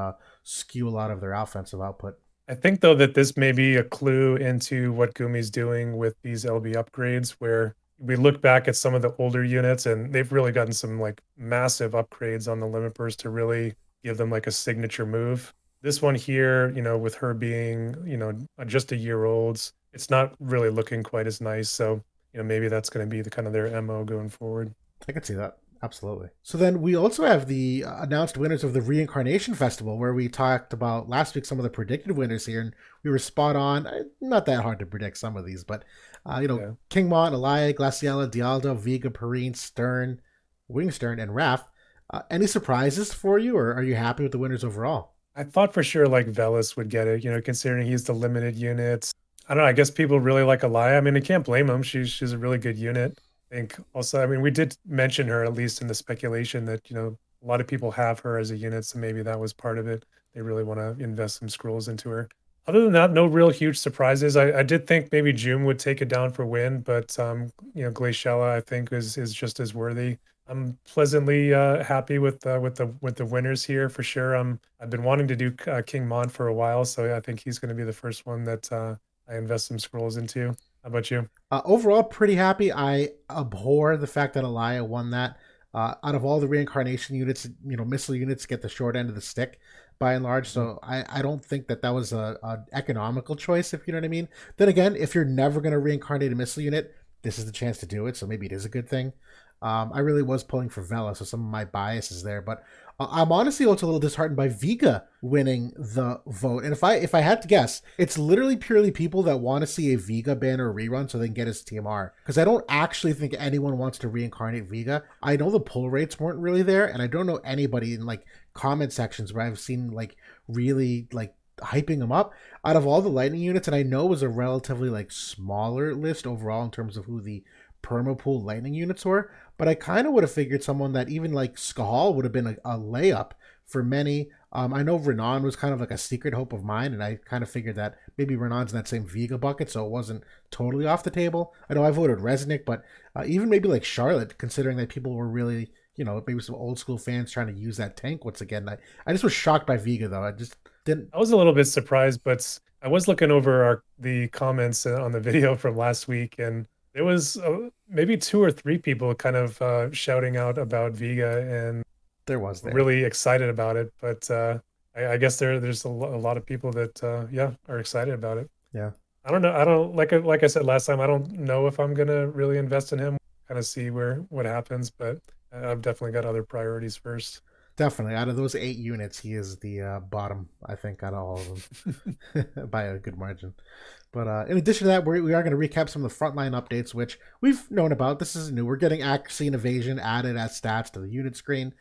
skew a lot of their offensive output. I think though that this may be a clue into what Gumi's doing with these LB upgrades, where we look back at some of the older units and they've really gotten some like massive upgrades on the limit burst to really give them like a signature move. This one here, with her being, just a year old, it's not really looking quite as nice. So, maybe that's going to be the kind of their MO going forward. I could see that. Absolutely. So then we also have the announced winners of the Reincarnation Festival, where we talked about last week some of the predicted winners here, and we were spot on. Not that hard to predict some of these, but Yeah. King Mon, Elia, Glaciela, Dialdo, Vega, Perrine, Sterne, Wingstern, and Raph. Any surprises for you, or are you happy with the winners overall? I thought for sure like Velis would get it, considering he's the limited unit. I don't know. I guess people really like Elia. I mean, I can't blame him. She's a really good unit. I think also, I mean, we did mention her at least in the speculation that, a lot of people have her as a unit, so maybe that was part of it. They really want to invest some scrolls into her. Other than that, no real huge surprises. I did think maybe June would take it down for win, but Glaciela I think is just as worthy. I'm pleasantly happy with the winners here for sure. I've been wanting to do King Mon for a while, so I think he's going to be the first one that I invest some scrolls into. How about you? Overall, pretty happy. I abhor the fact that Elia won that. Out of all the reincarnation units, missile units get the short end of the stick by and large. Mhm. So I don't think that was a economical choice, if you know what I mean. Then again, if you're never going to reincarnate a missile unit, this is the chance to do it. So maybe it is a good thing. I really was pulling for Vela, so some of my bias is there. But I'm honestly also a little disheartened by Vega winning the vote. And if I had to guess, it's literally purely people that want to see a Vega banner rerun so they can get his TMR. Because I don't actually think anyone wants to reincarnate Vega. I know the pull rates weren't really there, and I don't know anybody in like comment sections where I've seen like really like hyping them up out of all the lightning units. And I know it was a relatively like smaller list overall in terms of who the permapool lightning units were, but I kind of would have figured someone that even like Skahal would have been a layup for many. I know Renan was kind of like a secret hope of mine, and I kind of figured that maybe Renan's in that same Vega bucket, so it wasn't totally off the table. I know I voted Resnick, but even maybe like Charlotte, considering that people were really, maybe some old school fans trying to use that tank once again. I just was shocked by Vega, though. I just didn't. I was a little bit surprised, but I was looking over the comments on the video from last week, and there was maybe two or three people kind of shouting out about Vega and There was there. really excited about it. But I guess there's a lot of people that yeah are excited about it. Yeah. I don't know. I don't like I said last time. I don't know if I'm gonna really invest in him. Kind of see what happens, but I've definitely got other priorities first. Definitely. Out of those 8 units, he is the bottom, I think, out of all of them by a good margin. But in addition to that, we are going to recap some of the frontline updates, which we've known about. This is new. We're getting accuracy and evasion added as stats to the unit screen.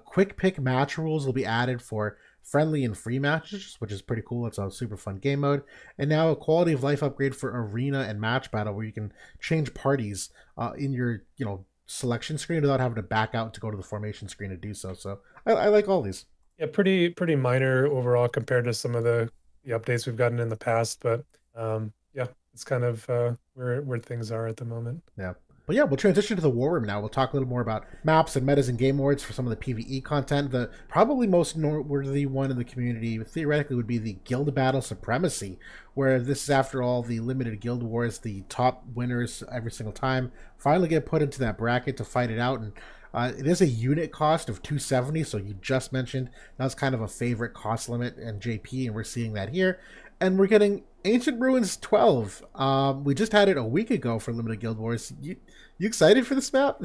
Quick pick match rules will be added for friendly and free matches, which is pretty cool. It's a super fun game mode. And now a quality of life upgrade for arena and match battle, where you can change parties in your selection screen without having to back out to go to the formation screen to do so. So I like all these. Yeah, pretty minor overall compared to some of the updates we've gotten in the past, but yeah, it's kind of where things are at the moment. Yeah. But yeah, we'll transition to the war room now. We'll talk a little more about maps and metas and game awards for some of the PvE content. The probably most noteworthy one in the community theoretically would be the Guild Battle Supremacy, where this is after all the limited guild wars, the top winners every single time finally get put into that bracket to fight it out. And it is a unit cost of 270, so you just mentioned that's kind of a favorite cost limit in JP, and we're seeing that here. And we're getting Ancient Ruins 12. We just had it a week ago for Limited Guild Wars. You excited for this map?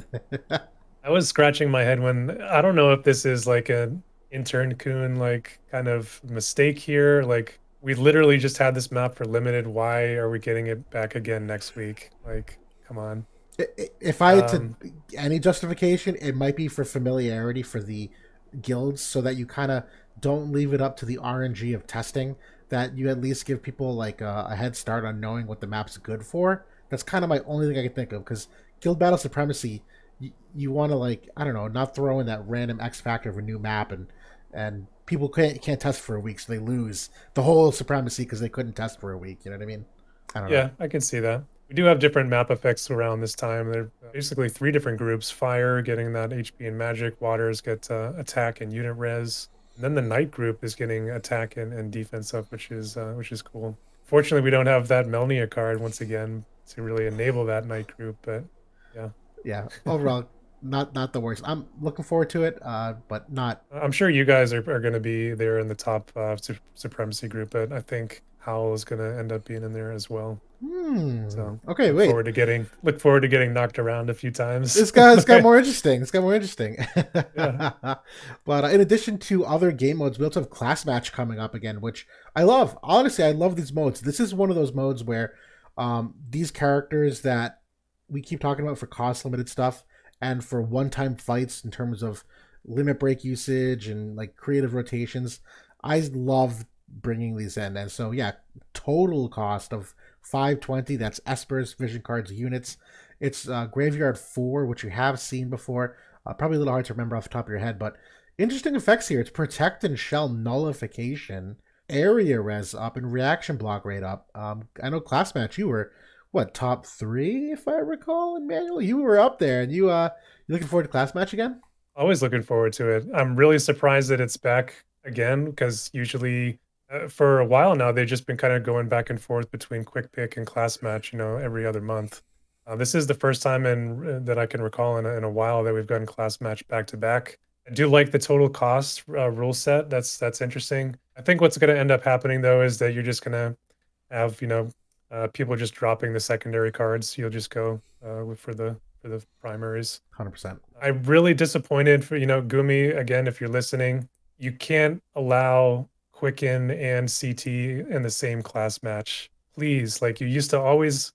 I was scratching my head when I don't know if this is like an intern coon like kind of mistake here. Like we literally just had this map for limited. Why are we getting it back again next week? Like, come on. If I had to any justification, it might be for familiarity for the guilds, so that you kind of don't leave it up to the RNG of testing. That you at least give people like a head start on knowing what the map's good for. That's kind of my only thing I can think of, because Guild Battle Supremacy, you want to, like, I don't know, not throw in that random X factor of a new map, and people can't test for a week, so they lose the whole Supremacy because they couldn't test for a week. You know what I mean? I don't know. Yeah, I can see that. We do have different map effects around this time. There are basically 3 different groups: fire, getting that HP and magic; waters get attack and unit res; and then the night group is getting attack and defense up, which is cool. Fortunately, we don't have that Melnia card once again to really enable that night group, but yeah. Yeah, overall, not the worst. I'm looking forward to it, but not. I'm sure you guys are going to be there in the top Supremacy group, but I think Howl is going to end up being in there as well. So okay, wait. Look forward to getting knocked around a few times. It's got more interesting. It's got more interesting. Yeah. But in addition to other game modes, we also have class match coming up again, which I love. Honestly, I love these modes. This is one of those modes where these characters that we keep talking about for cost limited stuff and for one-time fights in terms of limit break usage and like creative rotations, I love bringing these in. And so yeah, total cost of 520. That's Esper's Vision Cards units. It's Graveyard 4, which you have seen before. Probably a little hard to remember off the top of your head, but interesting effects here. It's Protect and Shell Nullification, Area Res up, and Reaction Block Rate up. I know Class Match, you were what, top 3 if I recall in manual? You were up there, and you looking forward to class match again? Always looking forward to it. I'm really surprised that it's back again, because usually for a while now they've just been kind of going back and forth between quick pick and class match, every other month. This is the first time that I can recall in a while that we've gotten class match back to back. I do like the total cost rule set. That's interesting. I think what's going to end up happening though is that you're just going to have people just dropping the secondary cards. You'll just go for the primaries. 100%. I'm really disappointed for Gumi, again, if you're listening. You can't allow Quicken and CT in the same class match, please. Like you used to always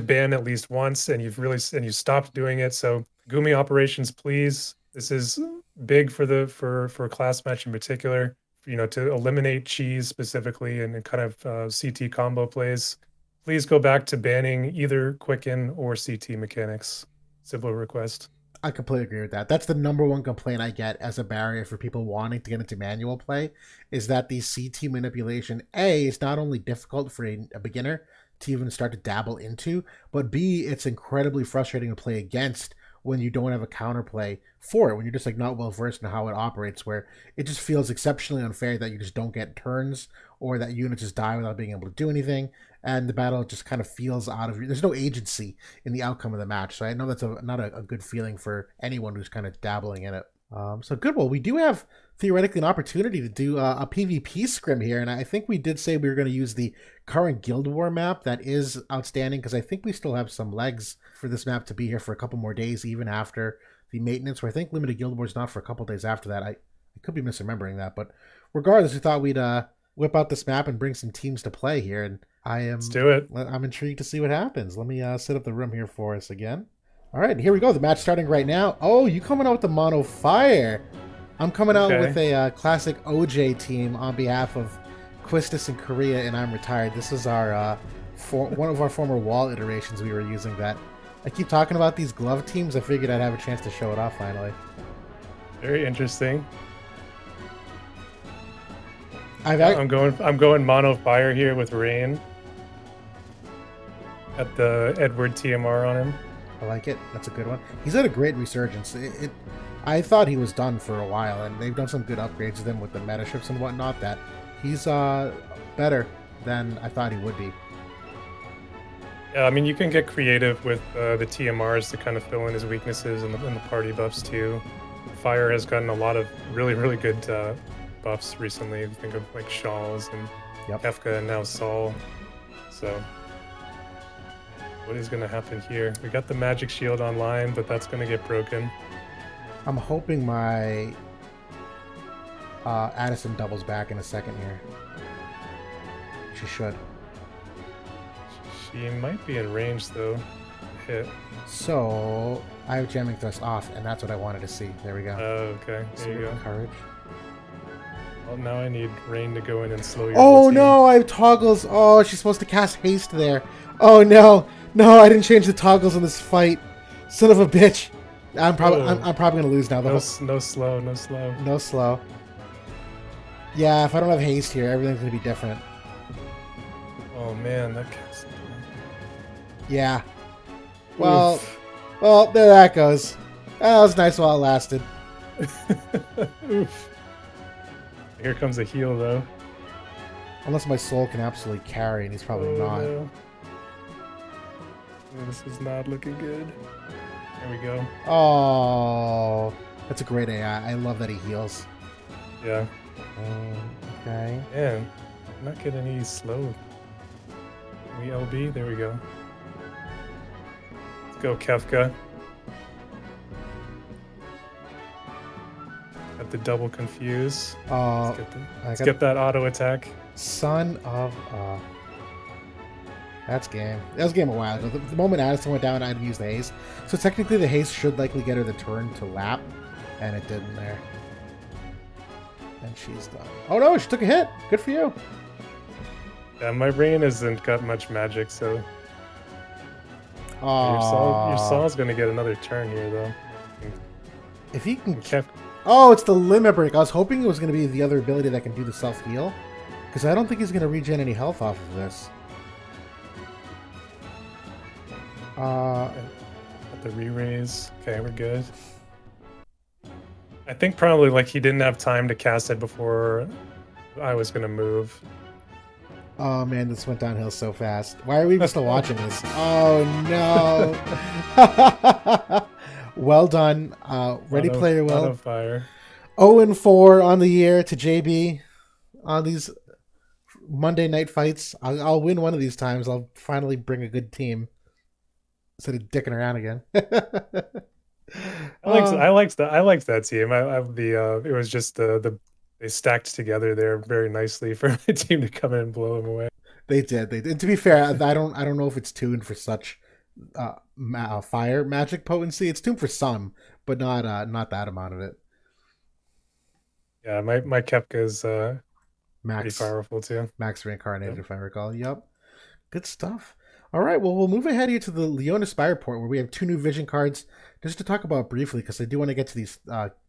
ban at least once, and you stopped doing it. So Gumi operations, please. This is big for class match in particular. To eliminate cheese specifically and kind of CT combo plays. Please go back to banning either Quicken or CT mechanics. Simple request. I completely agree with that. That's the number one complaint I get as a barrier for people wanting to get into manual play, is that the CT manipulation, A, is not only difficult for a beginner to even start to dabble into, but B, it's incredibly frustrating to play against when you don't have a counterplay for it, when you're just like not well versed in how it operates, where it just feels exceptionally unfair that you just don't get turns, or that units just die without being able to do anything, and the battle just kind of feels out of you. There's no agency in the outcome of the match, so I know that's not a good feeling for anyone who's kind of dabbling in it. So good. Well, we do have theoretically an opportunity to do a PvP scrim here, and I think we did say we were going to use the current Guild War map. That is outstanding, because I think we still have some legs for this map to be here for a couple more days, even after the maintenance, where I think Limited Guild War is not for a couple days after that. I could be misremembering that, but regardless, we thought we'd whip out this map and bring some teams to play here, and Let's do it. I'm intrigued to see what happens. Let me set up the room here for us again. All right, here we go. The match starting right now. Oh, you coming out with the Mono Fire. I'm coming out with a classic OJ team on behalf of Quistis and Korea, and I'm retired. This is our one of our former wall iterations we were using that I keep talking about these glove teams. I figured I'd have a chance to show it off finally. Very interesting. I've Yeah, ac- I'm going mono fire here with Rain. Got the Edward TMR on him. I like it. That's a good one. He's had a great resurgence. I thought he was done for a while, and they've done some good upgrades with him with the meta ships and whatnot. That he's better than I thought he would be. Yeah, I mean, you can get creative with the TMRs to kind of fill in his weaknesses and the party buffs too. Fire has gotten a lot of really good buffs recently. Think of like Shawls and Yep. Kefka and now Saul. So what is going to happen here? We got the magic shield online, but that's going to get broken. I'm hoping my Addison doubles back in a second here. She should. She might be in range though. Hit. So I have jamming thrust off, and that's what I wanted to see. There we go. Oh, okay. There you go. Courage. Well, now I need Rain to go in and slow your Oh whole team. no, I have toggles. Oh, she's supposed to cast haste there. Oh no, no, I didn't change the toggles in this fight. Son of a bitch. I'm probably I'm probably gonna lose now. No slow, no slow. No slow. Yeah, if I don't have haste here, everything's gonna be different. Oh man, that cast. Yeah. Well, well, there that goes. That was nice while it lasted. Oof. Here comes a heal though. Unless my soul can absolutely carry, and he's probably not. No. Oh, this is not looking good. There we go. Oh, that's a great AI. I love that he heals. Yeah. Okay. Man, I'm not getting any slow. We LB, there we go. Let's go, Kefka. Got the double confuse. Oh, Let's get that auto attack. Son of that's game. That was game a while ago. The moment Addison went down, I'd use the haste. So technically the haste should likely get her the turn to lap, and it didn't there. And she's done. Oh no, she took a hit. Good for you. Yeah, my Rain hasn't got much magic, so Oh, your Saw's gonna get another turn here though. if he can. Kef Oh, it's the limit break. I was hoping it was going to be the other ability that can do the self heal, because I don't think he's going to regen any health off of this. Got the re-raise. Okay, we're good. I think probably like he didn't have time to cast it before I was gonna move. Oh man, this went downhill so fast. Why are we even still watching this? Oh no! Well done. Ready Player Well. Auto fire. 0-4 on the year to JB on these Monday night fights. I'll win one of these times. I'll finally bring a good team instead of dicking around again. I liked that team. It was just they stacked together there very nicely for my team to come in and blow them away. They did. And to be fair, I don't know if it's tuned for such fire magic potency. It's tuned for some, but not that amount of it. Yeah, my Kefka is pretty Max powerful too. Max reincarnated, Yep. if I recall. Yep. Good stuff. All right, well, we'll move ahead here to the Leonis Spire port, where we have 2 new vision cards, just to talk about briefly, because I do want to get to these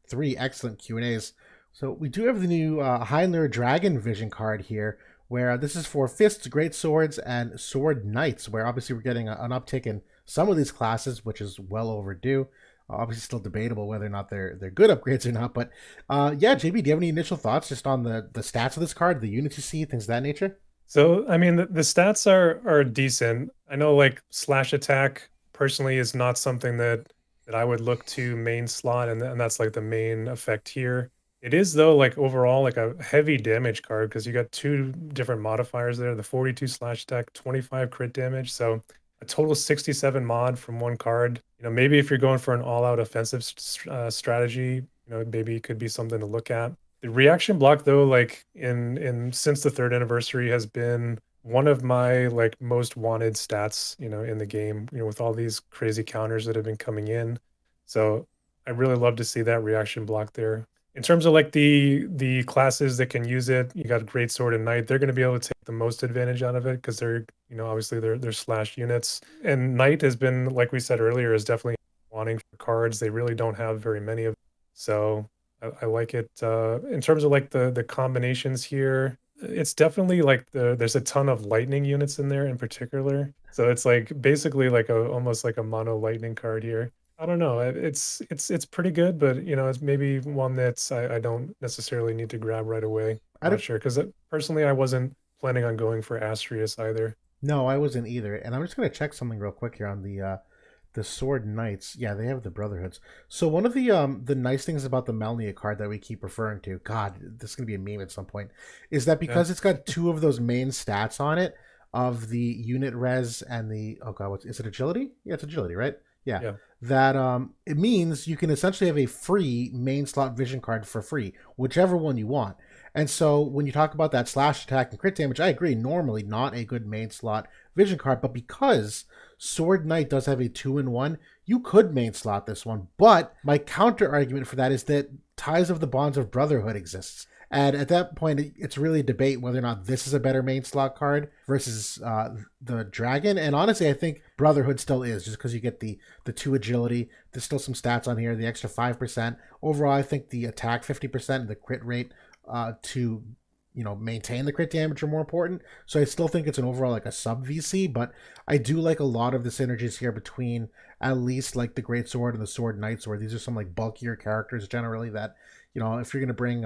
3 excellent Q&As. So we do have the new Heindler Dragon vision card here, where this is for Fists, Great Swords, and Sword Knights, where obviously we're getting an uptick in some of these classes, which is well overdue. Obviously still debatable whether or not they're good upgrades or not, but yeah, JB, do you have any initial thoughts just on the stats of this card, the units you see, things of that nature? So I mean the stats are decent. I know like slash attack personally is not something that I would look to main slot, and that's like the main effect here. It is though like overall like a heavy damage card because you got 2 different modifiers there, the 42 slash attack, 25 crit damage. So a total 67 mod from one card. You know, maybe if you're going for an all-out offensive strategy, you know, maybe it could be something to look at. The reaction block though, like in since the 3rd anniversary has been one of my like most wanted stats, you know, in the game, you know, with all these crazy counters that have been coming in. So I really love to see that reaction block there. In terms of like the classes that can use it, you got Great Sword and Knight. They're going to be able to take the most advantage out of it because they're, obviously they're slash units. And Knight has been, like we said earlier, is definitely wanting for cards. They really don't have very many of them. So I like it. In terms of like the combinations here, it's definitely like there's a ton of lightning units in there in particular. So it's like basically like a almost like a mono lightning card here. I don't know. It's pretty good, but it's maybe one that's I don't necessarily need to grab right away. I I'm not don't, sure because personally I wasn't planning on going for Astrius either. no, I wasn't either. And I'm just gonna check something real quick here on the Sword Knights. Yeah, they have the Brotherhoods. So one of the nice things about the Melnia card that we keep referring to, God, this is gonna be a meme at some point, is that Yeah, because it's got two of those main stats on it of the unit res and the, oh God, is it agility? Yeah, it's agility, right? Yeah. yeah. That it means you can essentially have a free main slot vision card for free, whichever one you want. And so when you talk about that slash attack and crit damage, I agree, normally not a good main slot vision card, but because Sword Knight does have a 2-in-1, you could main slot this one. But my counter argument for that is that Ties of the Bonds of Brotherhood exists. And at that point, it's really a debate whether or not this is a better main slot card versus the Dragon. And honestly, I think Brotherhood still is, just because you get the 2 agility. There's still some stats on here, the extra 5%. Overall, I think the attack 50% and the crit rate to maintain the crit damage are more important. So I still think it's an overall like a sub VC, but I do like a lot of the synergies here between at least like the Great Sword and the Sword Knight Sword. These are some like bulkier characters generally that if you're gonna bring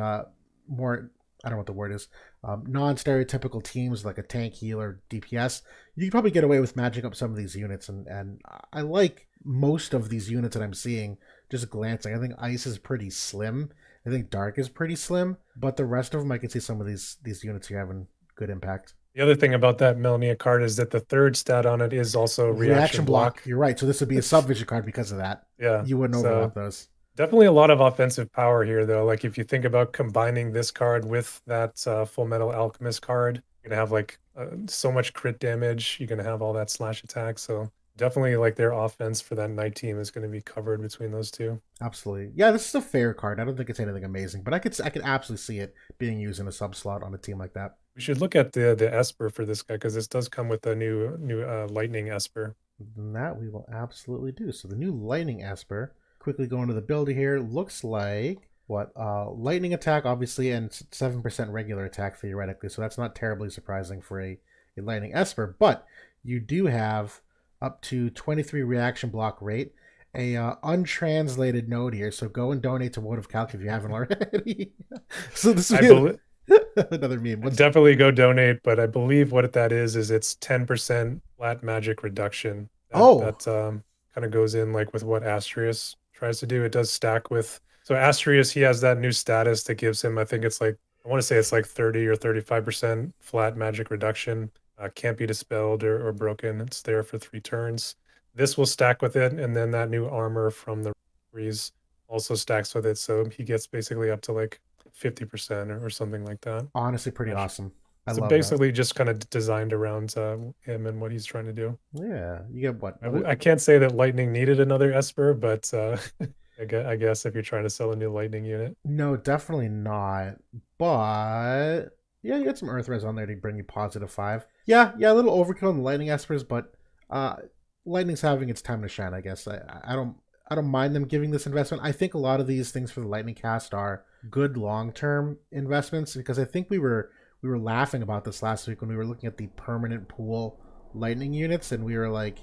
more, I don't know what the word is, non-stereotypical teams like a tank, healer, DPS, you can probably get away with matching up some of these units, and I like most of these units that I'm seeing. Just glancing, I think Ice is pretty slim. I think Dark is pretty slim, but the rest of them, I can see some of these units here having good impact. The other thing about that Melnia card is that the third stat on it is also reaction Reaction block, block. you're right. So this would be a subvision card because of that. Yeah. You wouldn't So overlap those. definitely a lot of offensive power here, though. Like if you think about combining this card with that Full Metal Alchemist card, you're gonna have like so much crit damage. You're gonna have all that slash attack. So definitely, like their offense for that night team is going to be covered between those two. Absolutely. Yeah, this is a fair card. I don't think it's anything amazing, but I could absolutely see it being used in a sub slot on a team like that. We should look at the Esper for this guy because this does come with a new Lightning Esper. And that we will absolutely do. So the new Lightning Esper, quickly going to the builder here, looks like what lightning attack obviously and 7% regular attack theoretically. So that's not terribly surprising for a Lightning Esper, but you do have up to 23 reaction block rate. A untranslated note here, so go and donate to WOTV Calc if you haven't already. So this I is believe another meme. definitely go donate, but I believe what that is it's 10% flat magic reduction. That Oh, kind of goes in like with what Astrius tries to do. It does stack with so Astrius, he has that new status that gives him, I think it's like I want to say it's like 30 or 35% flat magic reduction. Can't be dispelled or broken. It's there for 3 turns. This will stack with it, and then that new armor from the Breeze also stacks with it. So he gets basically up to like 50% or something like that. honestly, pretty Not sure. awesome. I So love that. basically, just kind of designed around him and what he's trying to do. Yeah, you get what? I can't say that Lightning needed another Esper, but I guess if you're trying to sell a new Lightning unit, No, definitely not. But yeah, you got some Earth Res on there to bring you +5. Yeah, a little overkill on the Lightning Espers, but uh, Lightning's having its time to shine. I guess I don't mind them giving this investment. I think a lot of these things for the Lightning Cast are good long-term investments because I think we were laughing about this last week when we were looking at the permanent pool Lightning units, and we were like,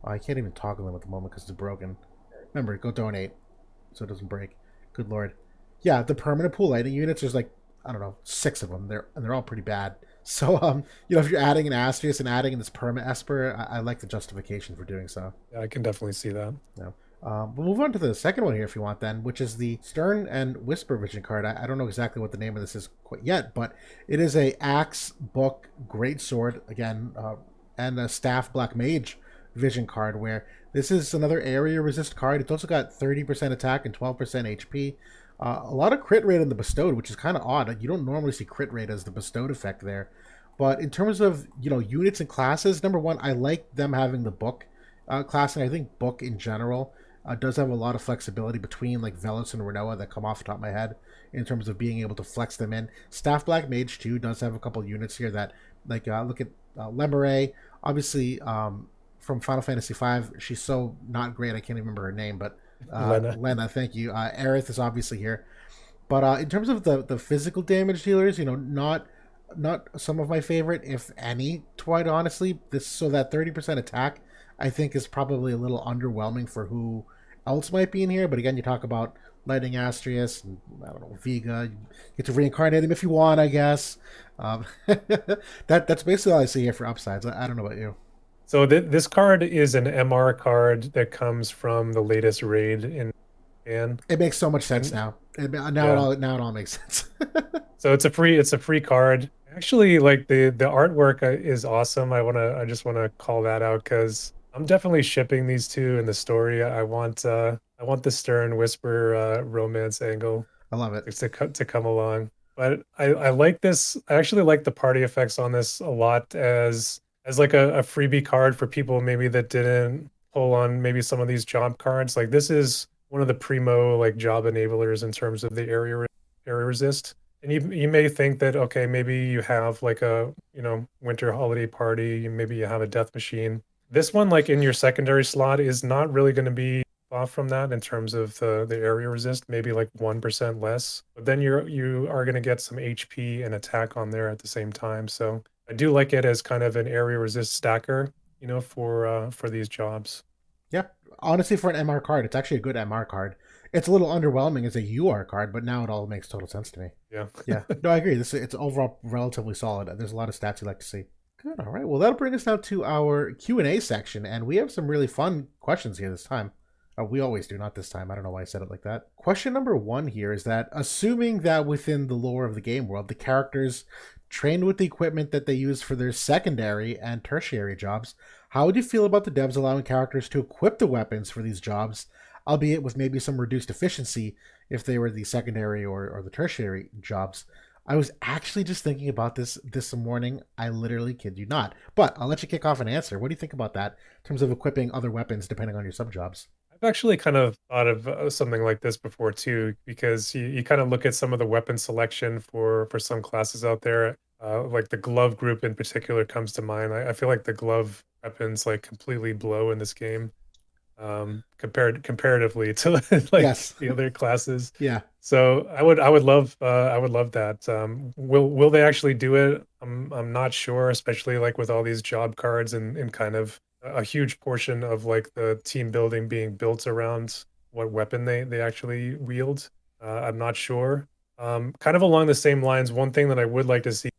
oh, I can't even toggle them at the moment because it's broken. Remember, go donate so it doesn't break. Good lord. Yeah, the permanent pool lighting units, there's like, I don't know, 6 of them. They're all pretty bad. So if you're adding an Astrius and adding in this perma Esper, I like the justification for doing so. yeah, I can definitely see that. Yeah. We'll move on to the second one here if you want then, which is the Sterne and Whisper Vision card. I don't know exactly what the name of this is quite yet, but it is a Axe Book Great Sword again, and a Staff Black Mage Vision card where this is another area resist card. It's also got 30% attack and 12% HP. A lot of crit rate on the bestowed, which is kind of odd. You don't normally see crit rate as the bestowed effect there. But in terms of units and classes, number one, I like them having the book class, and I think book in general does have a lot of flexibility between like Velos and Renoa that come off the top of my head in terms of being able to flex them in. Staff Black Mage too does have a couple units here that like look at Lemure, obviously from Final Fantasy V. She's so not great I can't even remember her name, but Lena. Lena, thank you. Aerith is obviously here, but in terms of the physical damage dealers, not some of my favorite, if any. Quite honestly, this so that 30% attack, I think, is probably a little underwhelming for who else might be in here. But again, you talk about Lightning Astrius, and I don't know, Vega. You get to reincarnate him if you want, I guess. That's basically all I see here for upsides. I don't know about you. So this card is an MR card that comes from the latest raid in Japan. It makes so much sense And now. yeah, Now it all makes sense. so it's a free card. Actually, like the artwork is awesome. I just wanna call that out because I'm definitely shipping these two in the story. I want the Stern Whisper romance angle I love it. to come along. But I like this. I actually like the party effects on this a lot as like a freebie card for people maybe that didn't pull on maybe some of these job cards. Like this is one of the primo like job enablers in terms of the area resist. And you may think that okay, maybe you have like a winter holiday party, maybe you have a death machine. This one, like in your secondary slot, is not really going to be off from that in terms of the area resist, maybe like 1% less. But then you are going to get some HP and attack on there at the same time. So I do like it as kind of an area resist stacker, for these jobs. Yeah, honestly, for an MR card, it's actually a good MR card. It's a little underwhelming as a UR card, but now it all makes total sense to me. Yeah. Yeah, no, I agree. It's overall relatively solid. There's a lot of stats you like to see. Good. All right. Well, that'll bring us now to our Q&A section, and we have some really fun questions here this time. We always do, not this time. I don't know why I said it like that. Question number one here is that assuming that within the lore of the game world, the characters trained with the equipment that they use for their secondary and tertiary jobs, how would you feel about the devs allowing characters to equip the weapons for these jobs, albeit with maybe some reduced efficiency if they were the secondary or the tertiary jobs? I was actually just thinking about this morning. I literally kid you not. But I'll let you kick off an answer. What do you think about that in terms of equipping other weapons depending on your sub jobs? I've actually kind of thought of something like this before too, because you kind of look at some of the weapon selection for some classes out there. Like the glove group in particular comes to mind. I feel like the glove weapons like completely blow in this game, comparatively to like Yes. the other classes. Yeah. So I would love that. Will they actually do it? I'm not sure, especially like with all these job cards and kind of a huge portion of like the team building being built around what weapon they actually wield. I'm not sure. Kind of along the same lines, one thing that I would like to see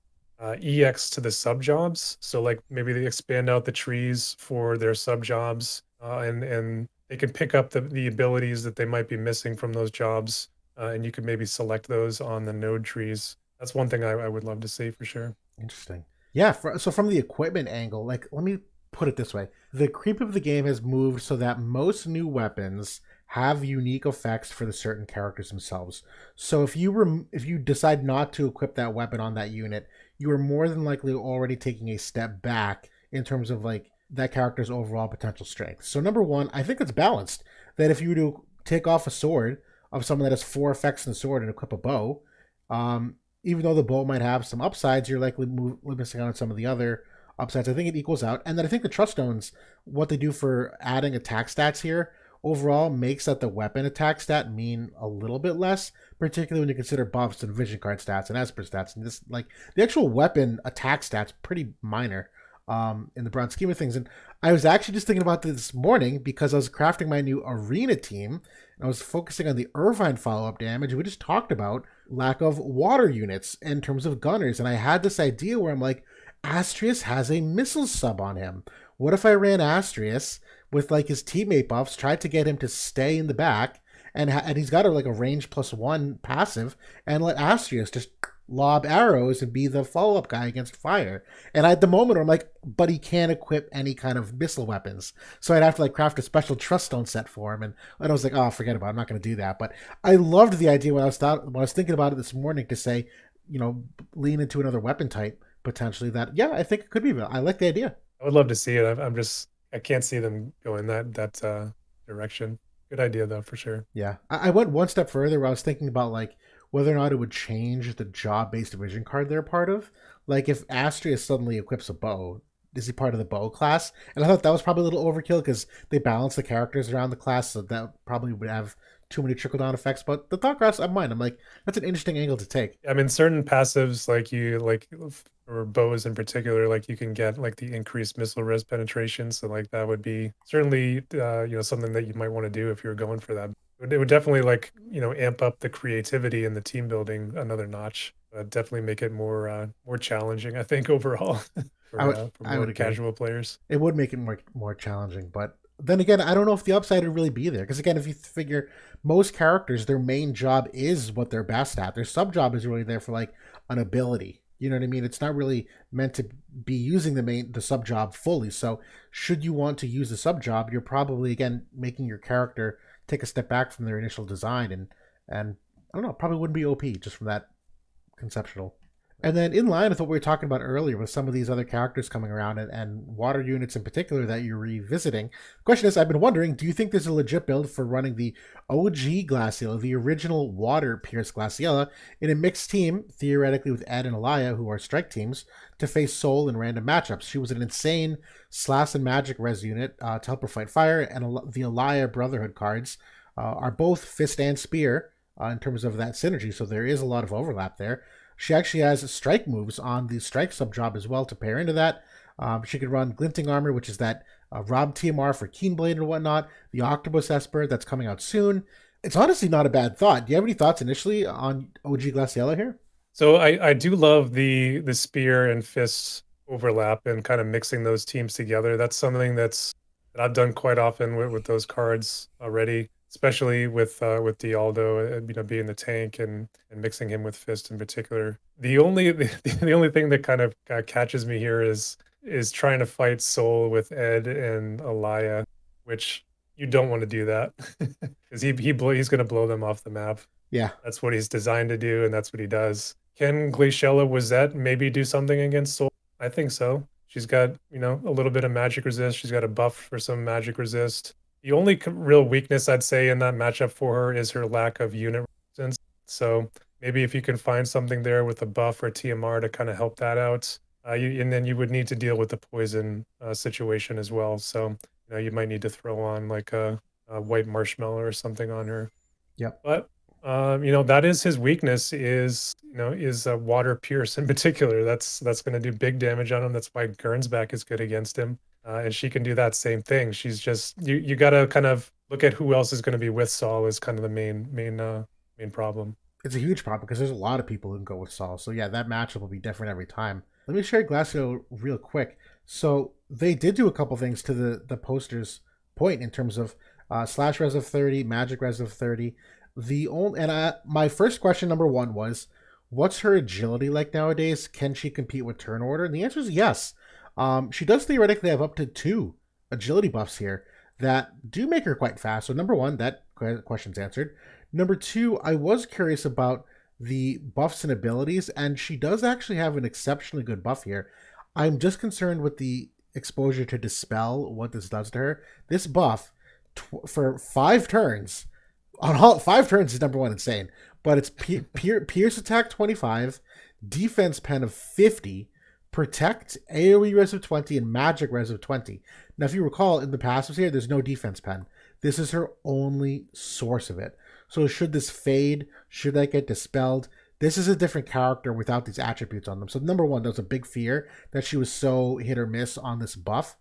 EX to the sub jobs. So like maybe they expand out the trees for their sub jobs, and they can pick up the abilities that they might be missing from those jobs, and you could maybe select those on the node trees. That's one thing I would love to see for sure. Interesting. Yeah. So from the equipment angle, like, let me put it this way: the creep of the game has moved so that most new weapons have unique effects for the certain characters themselves. So if you decide not to equip that weapon on that unit, you are more than likely already taking a step back in terms of like that character's overall potential strength. So number one, I think it's balanced. That if you were to take off a sword of someone that has four effects in the sword and equip a bow, even though the bow might have some upsides, you're likely missing out on some of the other upsides. I think it equals out. And then I think the trust stones, what they do for adding attack stats here, overall makes that the weapon attack stat mean a little bit less, particularly when you consider buffs and vision card stats and Esper stats. And this, like, the actual weapon attack stats pretty minor in the broad scheme of things. And I was actually just thinking about this morning because I was crafting my new arena team and I was focusing on the Irvine follow-up damage. We just talked about lack of water units in terms of gunners, and I had this idea where I'm like, Astrius has a missile sub on him. What if I ran Astrius with like his teammate buffs, tried to get him to stay in the back, and he's got like a range +1 passive, and let Astrius just lob arrows and be the follow-up guy against fire. And at the moment I'm like, but he can't equip any kind of missile weapons, so I'd have to like craft a special trust stone set for him. And I was like, oh, forget about it, I'm not going to do that. But I loved the idea when I was thinking about it this morning to say, lean into another weapon type potentially. That, yeah, I think it could be. I like the idea. I would love to see it. I can't see them going that direction. Good idea though, for sure. Yeah, I went one step further where I was thinking about like whether or not it would change the job-based vision card they're part of. Like if Astria suddenly equips a bow, is he part of the bow class? And I thought that was probably a little overkill because they balance the characters around the class, so that probably would have too many trickle down effects. But the thought process of mine, I'm like, that's an interesting angle to take. I mean, certain passives like you like or bows in particular, like you can get like the increased missile res penetration. So like that would be certainly something that you might want to do if you're going for that. It would definitely like amp up the creativity and the team building another notch. Definitely make it more challenging, I think, overall for I would more agree. casual players. It would make it more challenging, but then again, I don't know if the upside would really be there. Because again, if you figure most characters, their main job is what they're best at. Their sub job is really there for like an ability. You know what I mean? It's not really meant to be using the sub job fully. So should you want to use the sub job, you're probably again making your character take a step back from their initial design and I don't know, probably wouldn't be OP just from that conceptual. And then in line with what we were talking about earlier with some of these other characters coming around and water units in particular that you're revisiting, the question is, I've been wondering, do you think there's a legit build for running the OG Glaciela, the original water Pierce Glaciela, in a mixed team, theoretically with Ed and Alaya, who are strike teams, to face Soul in random matchups? She was an insane Slash and Magic res unit to help her fight fire, and the Alaya Brotherhood cards are both Fist and Spear in terms of that synergy, so there is a lot of overlap there. She actually has strike moves on the strike sub job as well to pair into that. She could run Glinting Armor, which is that Rob TMR for Keenblade and whatnot. The Octopus Esper that's coming out soon. It's honestly not a bad thought. Do you have any thoughts initially on OG Glaciela here? So I do love the spear and fist overlap and kind of mixing those teams together. That's something that I've done quite often with those cards already, especially with Dialdo, being the tank and mixing him with fist in particular. The only thing that kind of catches me here is trying to fight Soul with Ed and Alaya, which you don't want to do that because he's going to blow them off the map. Yeah. That's what he's designed to do, and that's what he does. Can Glaciela Wazette maybe do something against Soul? I think so. She's got, a little bit of magic resist. She's got a buff for some magic resist. The only real weakness I'd say in that matchup for her is her lack of unit resistance. So maybe if you can find something there with a buff or TMR to kind of help that out, and then you would need to deal with the poison situation as well. So you might need to throw on like a white marshmallow or something on her. Yep. But that is his weakness is water pierce in particular. That's going to do big damage on him. That's why Gernsback is good against him. And she can do that same thing. She's just you got to kind of look at who else is going to be with Saul is kind of the main problem. It's a huge problem because there's a lot of people who can go with Saul. So yeah, that matchup will be different every time. Let me share Glacio real quick. So they did do a couple things to the poster's point in terms of slash res of 30, magic res of 30. My first question number one was, what's her agility like nowadays? Can she compete with turn order? And the answer is yes. She does theoretically have up to 2 agility buffs here that do make her quite fast. So number one, that question's answered. Number 2, I was curious about the buffs and abilities, and she does actually have an exceptionally good buff here. I'm just concerned with the exposure to Dispel, what this does to her. This buff, for 5 turns, on all 5 turns is number one insane, but it's Pierce attack 25, defense pen of 50, protect AoE res of 20, and magic res of 20. Now, if you recall, in the passives here, there's no defense pen. This is her only source of it. So should this fade? Should that get dispelled? This is a different character without these attributes on them. So number one, there was a big fear that she was so hit or miss on this buff,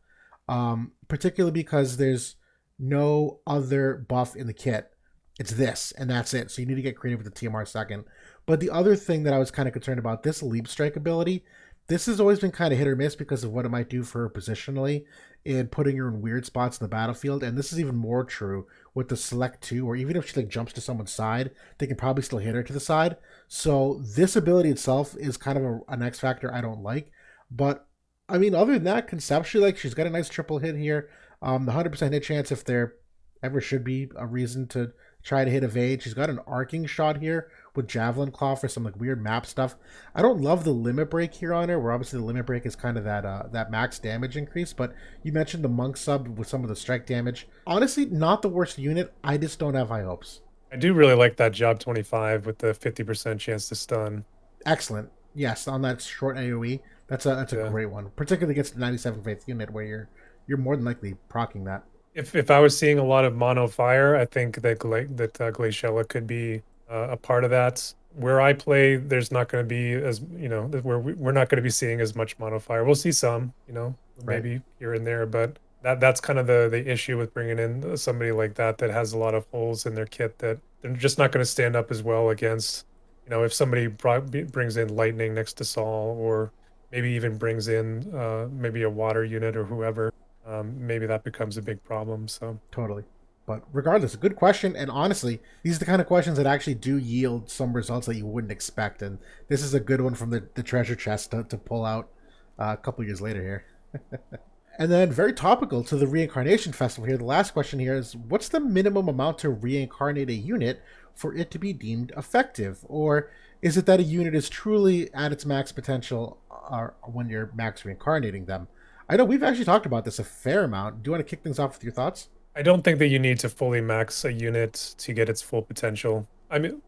particularly because there's no other buff in the kit. It's this, and that's it. So you need to get creative with the TMR second. But the other thing that I was kind of concerned about, this leap strike ability, this has always been kind of hit or miss because of what it might do for her positionally in putting her in weird spots in the battlefield. And this is even more true with the select 2, or even if she like jumps to someone's side, they can probably still hit her to the side. So this ability itself is kind of an X factor I don't like. But I mean, other than that, conceptually, like she's got a nice triple hit here. The 100% hit chance, if there ever should be a reason to try to hit evade. She's got an arcing shot here with Javelin Claw for some like weird map stuff. I don't love the limit break here on her, where obviously the limit break is kind of that max damage increase, but you mentioned the monk sub with some of the strike damage. Honestly, not the worst unit. I just don't have high hopes. I do really like that job 25 with the 50% chance to stun. Excellent. Yes, on that short AoE, that's a Yeah. great one, particularly against the 97 faith unit where you're more than likely proccing that. If I was seeing a lot of mono fire, I think that Glaciela could be a part of that. Where I play, there's not going to be as where we're not going to be seeing as much mono fire. We'll see some, Right. maybe here and there, but that's kind of the issue with bringing in somebody like that that has a lot of holes in their kit that they're just not going to stand up as well against. If somebody brings in lightning next to Saul, or maybe even brings in maybe a water unit or whoever, maybe that becomes a big problem. So Totally. But regardless, a good question. And honestly, these are the kind of questions that actually do yield some results that you wouldn't expect. And this is a good one from the treasure chest to pull out a couple years later here. And then, very topical to the Reincarnation Festival here, the last question here is what's the minimum amount to reincarnate a unit for it to be deemed effective? Or is it that a unit is truly at its max potential when you're max reincarnating them? I know we've actually talked about this a fair amount. Do you want to kick things off with your thoughts? I don't think that you need to fully max a unit to get its full potential. I mean,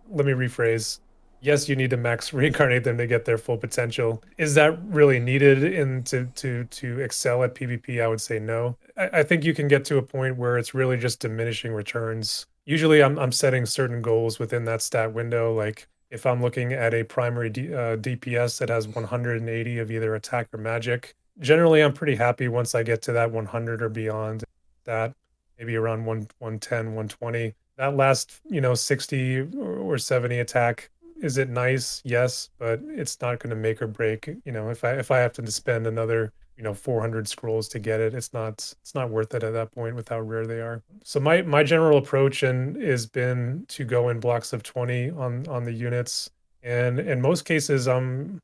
let me rephrase. Yes, you need to max reincarnate them to get their full potential. Is that really needed in to excel at PvP? I would say no. I think you can get to a point where it's really just diminishing returns. Usually I'm setting certain goals within that stat window. Like if I'm looking at a primary DPS that has 180 of either attack or magic, generally I'm pretty happy once I get to that 100 or beyond. That maybe around 110, 120. That last, 60 or 70 attack, is it nice? Yes, but it's not going to make or break. If I have to spend another 400 scrolls to get it, it's not worth it at that point with how rare they are. So my general approach and has been to go in blocks of 20 on the units, and in most cases on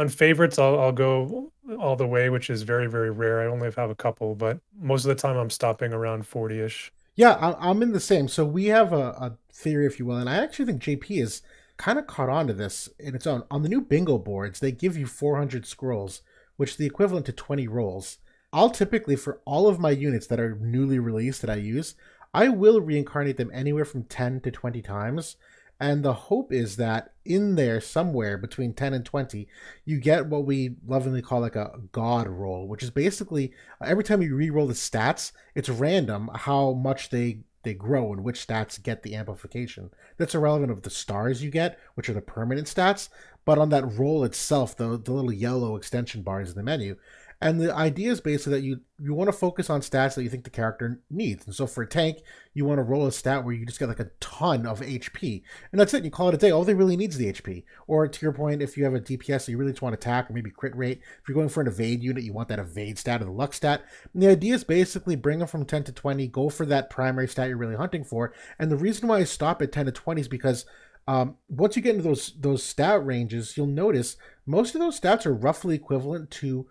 favorites I'll go all the way, which is very, very rare. I only have a couple, but most of the time I'm stopping around 40ish. Yeah, I'm in the same. So we have a theory, if you will, and I actually think JP is kind of caught on to this in its own. On the new bingo boards, they give you 400 scrolls, which is the equivalent to 20 rolls. I'll typically, for all of my units that are newly released that I use, I will reincarnate them anywhere from 10 to 20 times. And the hope is that in there, somewhere between 10 and 20, you get what we lovingly call like a god roll, which is basically every time you re-roll the stats, it's random how much they grow and which stats get the amplification. That's irrelevant of the stars you get, which are the permanent stats, but on that roll itself, the little yellow extension bars in the menu. And the idea is basically that you want to focus on stats that you think the character needs. And so for a tank, you want to roll a stat where you just get like a ton of HP. And that's it. You call it a day. All they really need is the HP. Or to your point, if you have a DPS that you really just want attack or maybe crit rate, if you're going for an evade unit, you want that evade stat or the luck stat. And the idea is basically bring them from 10 to 20, go for that primary stat you're really hunting for. And the reason why I stop at 10 to 20 is because once you get into those stat ranges, you'll notice most of those stats are roughly equivalent to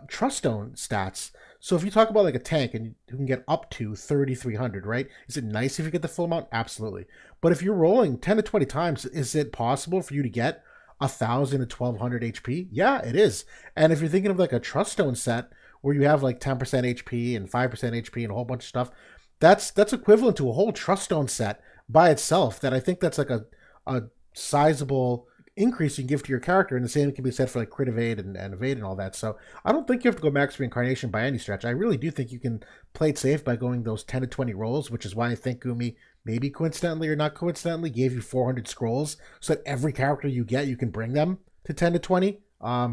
trust stone stats. So if you talk about like a tank and you can get up to 3,300, right? Is it nice if you get the full amount? Absolutely. But if you're rolling 10 to 20 times, is it possible for you to get 1,000 to 1,200 HP? Yeah, it is. And if you're thinking of like a trust stone set where you have like 10% HP and 5% HP and a whole bunch of stuff, that's equivalent to a whole trust stone set by itself. That I think that's like a sizable increase you can give to your character, and the same can be said for like crit evade and evade and all that. So I don't think you have to go max reincarnation by any stretch. I really do think you can play it safe by going those 10 to 20 rolls, which is why I think Gumi, maybe coincidentally or not coincidentally, gave you 400 scrolls so that every character you get, you can bring them to 10 to 20,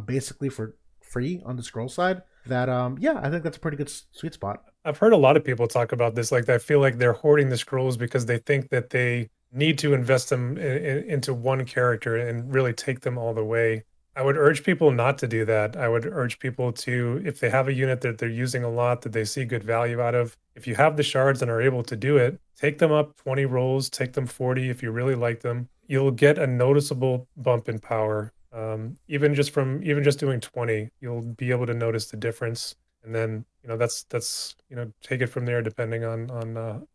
basically for free on the scroll side. That yeah, I think that's a pretty good sweet spot. I've heard a lot of people talk about this. Like, I feel like they're hoarding the scrolls because they think that they need to invest them into one character and really take them all the way. I would urge people not to do that. I would urge people to, if they have a unit that they're using a lot, that they see good value out of, if you have the shards and are able to do it, take them up 20 rolls, take them 40 if you really like them. You'll get a noticeable bump in power. Even just doing 20, you'll be able to notice the difference. And then, that's take it from there depending on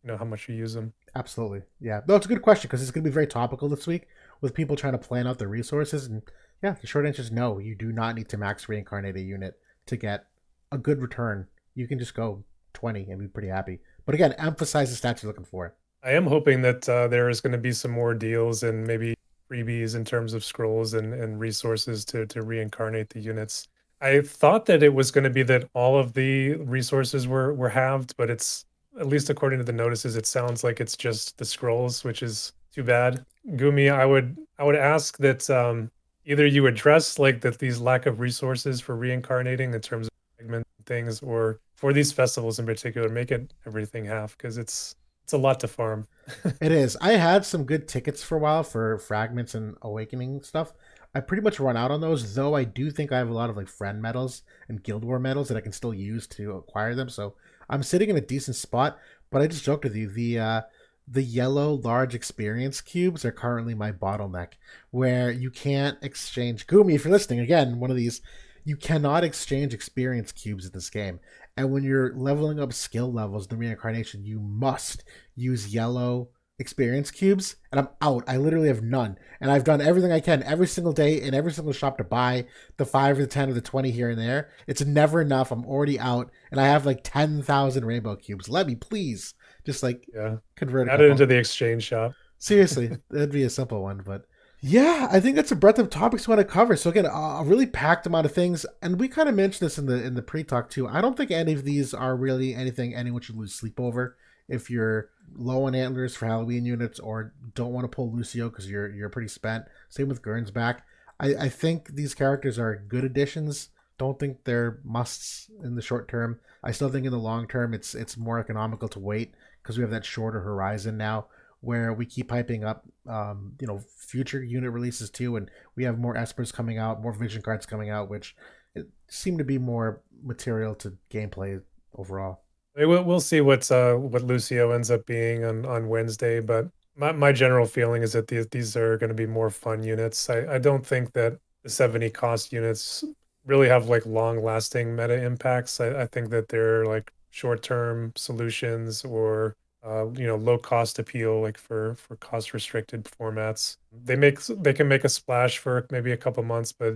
how much you use them. Absolutely. Yeah. No, it's a good question because it's going to be very topical this week with people trying to plan out their resources. And yeah, the short answer is no. You do not need to max reincarnate a unit to get a good return. You can just go 20 and be pretty happy. But again, emphasize the stats you're looking for. I am hoping that there is going to be some more deals and maybe freebies in terms of scrolls and resources to reincarnate the units. I thought that it was going to be that all of the resources were halved, but it's, at least according to the notices, it sounds like it's just the scrolls, which is too bad. Gumi, I would ask that either you address like that these lack of resources for reincarnating in terms of segment things, or for these festivals in particular, make it everything half, because it's a lot to farm. It is. I had some good tickets for a while for fragments and awakening stuff. I pretty much run out on those, though I do think I have a lot of like friend medals and guild war medals that I can still use to acquire them. So I'm sitting in a decent spot. But I just joked with you, the yellow large experience cubes are currently my bottleneck, where you can't exchange. Gumi, if you're listening, again, one of these, you cannot exchange experience cubes in this game. And when you're leveling up skill levels, the reincarnation, you must use yellow experience cubes, and I'm out. I literally have none. And I've done everything I can every single day in every single shop to buy the 5 or the 10 or the 20 here and there. It's never enough. I'm already out, and I have like 10,000 rainbow cubes. Let me please just like Yeah. convert a Add it into couple. the exchange shop. Seriously, that'd be a simple one, but yeah, I think that's a breadth of topics we want to cover. So again, a really packed amount of things, and we kind of mentioned this in the pre-talk too. I don't think any of these are really anything anyone should lose sleep over. If you're low on antlers for Halloween units, or don't want to pull Lucio because you're pretty spent. Same with Gernsback. I think these characters are good additions. Don't think they're musts in the short term. I still think in the long term it's more economical to wait because we have that shorter horizon now where we keep hyping up future unit releases too, and we have more espers coming out, more vision cards coming out, which seem to be more material to gameplay overall. We'll see what Lucio ends up being on Wednesday, but my general feeling is that these are going to be more fun units. I don't think that the 70 cost units really have like long lasting meta impacts. I think that they're like short term solutions, or low cost appeal, like for cost restricted formats. They can make a splash for maybe a couple months, but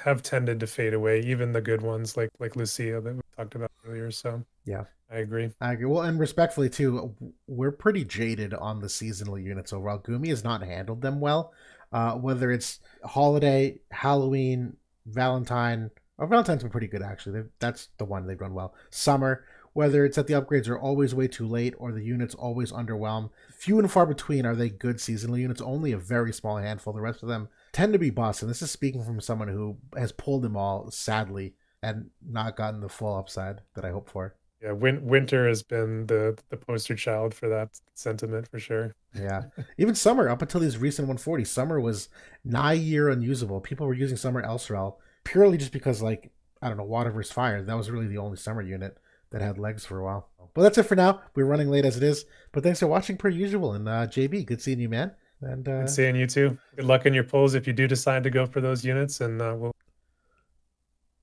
have tended to fade away, even the good ones like Lucia that we talked about earlier. So Yeah, I agree. I agree. Well, and respectfully too, we're pretty jaded on the seasonal units overall. Gumi has not handled them well. Whether it's holiday, Halloween, Valentine. Oh, Valentine's been pretty good actually. That's the one they've done well. Summer, whether it's that the upgrades are always way too late or the units always underwhelm. Few and far between are they good seasonal units. Only a very small handful. The rest of them tend to be busts. And this is speaking from someone who has pulled them all, sadly, and not gotten the full upside that I hope for. Yeah, winter has been the poster child for that sentiment for sure. Yeah. Even Summer, up until these recent 140, Summer was nigh year unusable. People were using Summer elsewhere purely just because, like, I don't know, Water vs. Fire. That was really the only Summer unit that had legs for a while. But that's it for now. We're running late as it is. But thanks for watching per usual. And JB, good seeing you, man. And Good seeing you too. Good luck in your polls if you do decide to go for those units, and we'll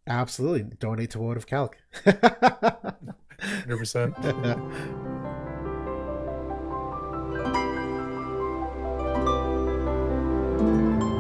absolutely donate to WOTV Calc. 100%.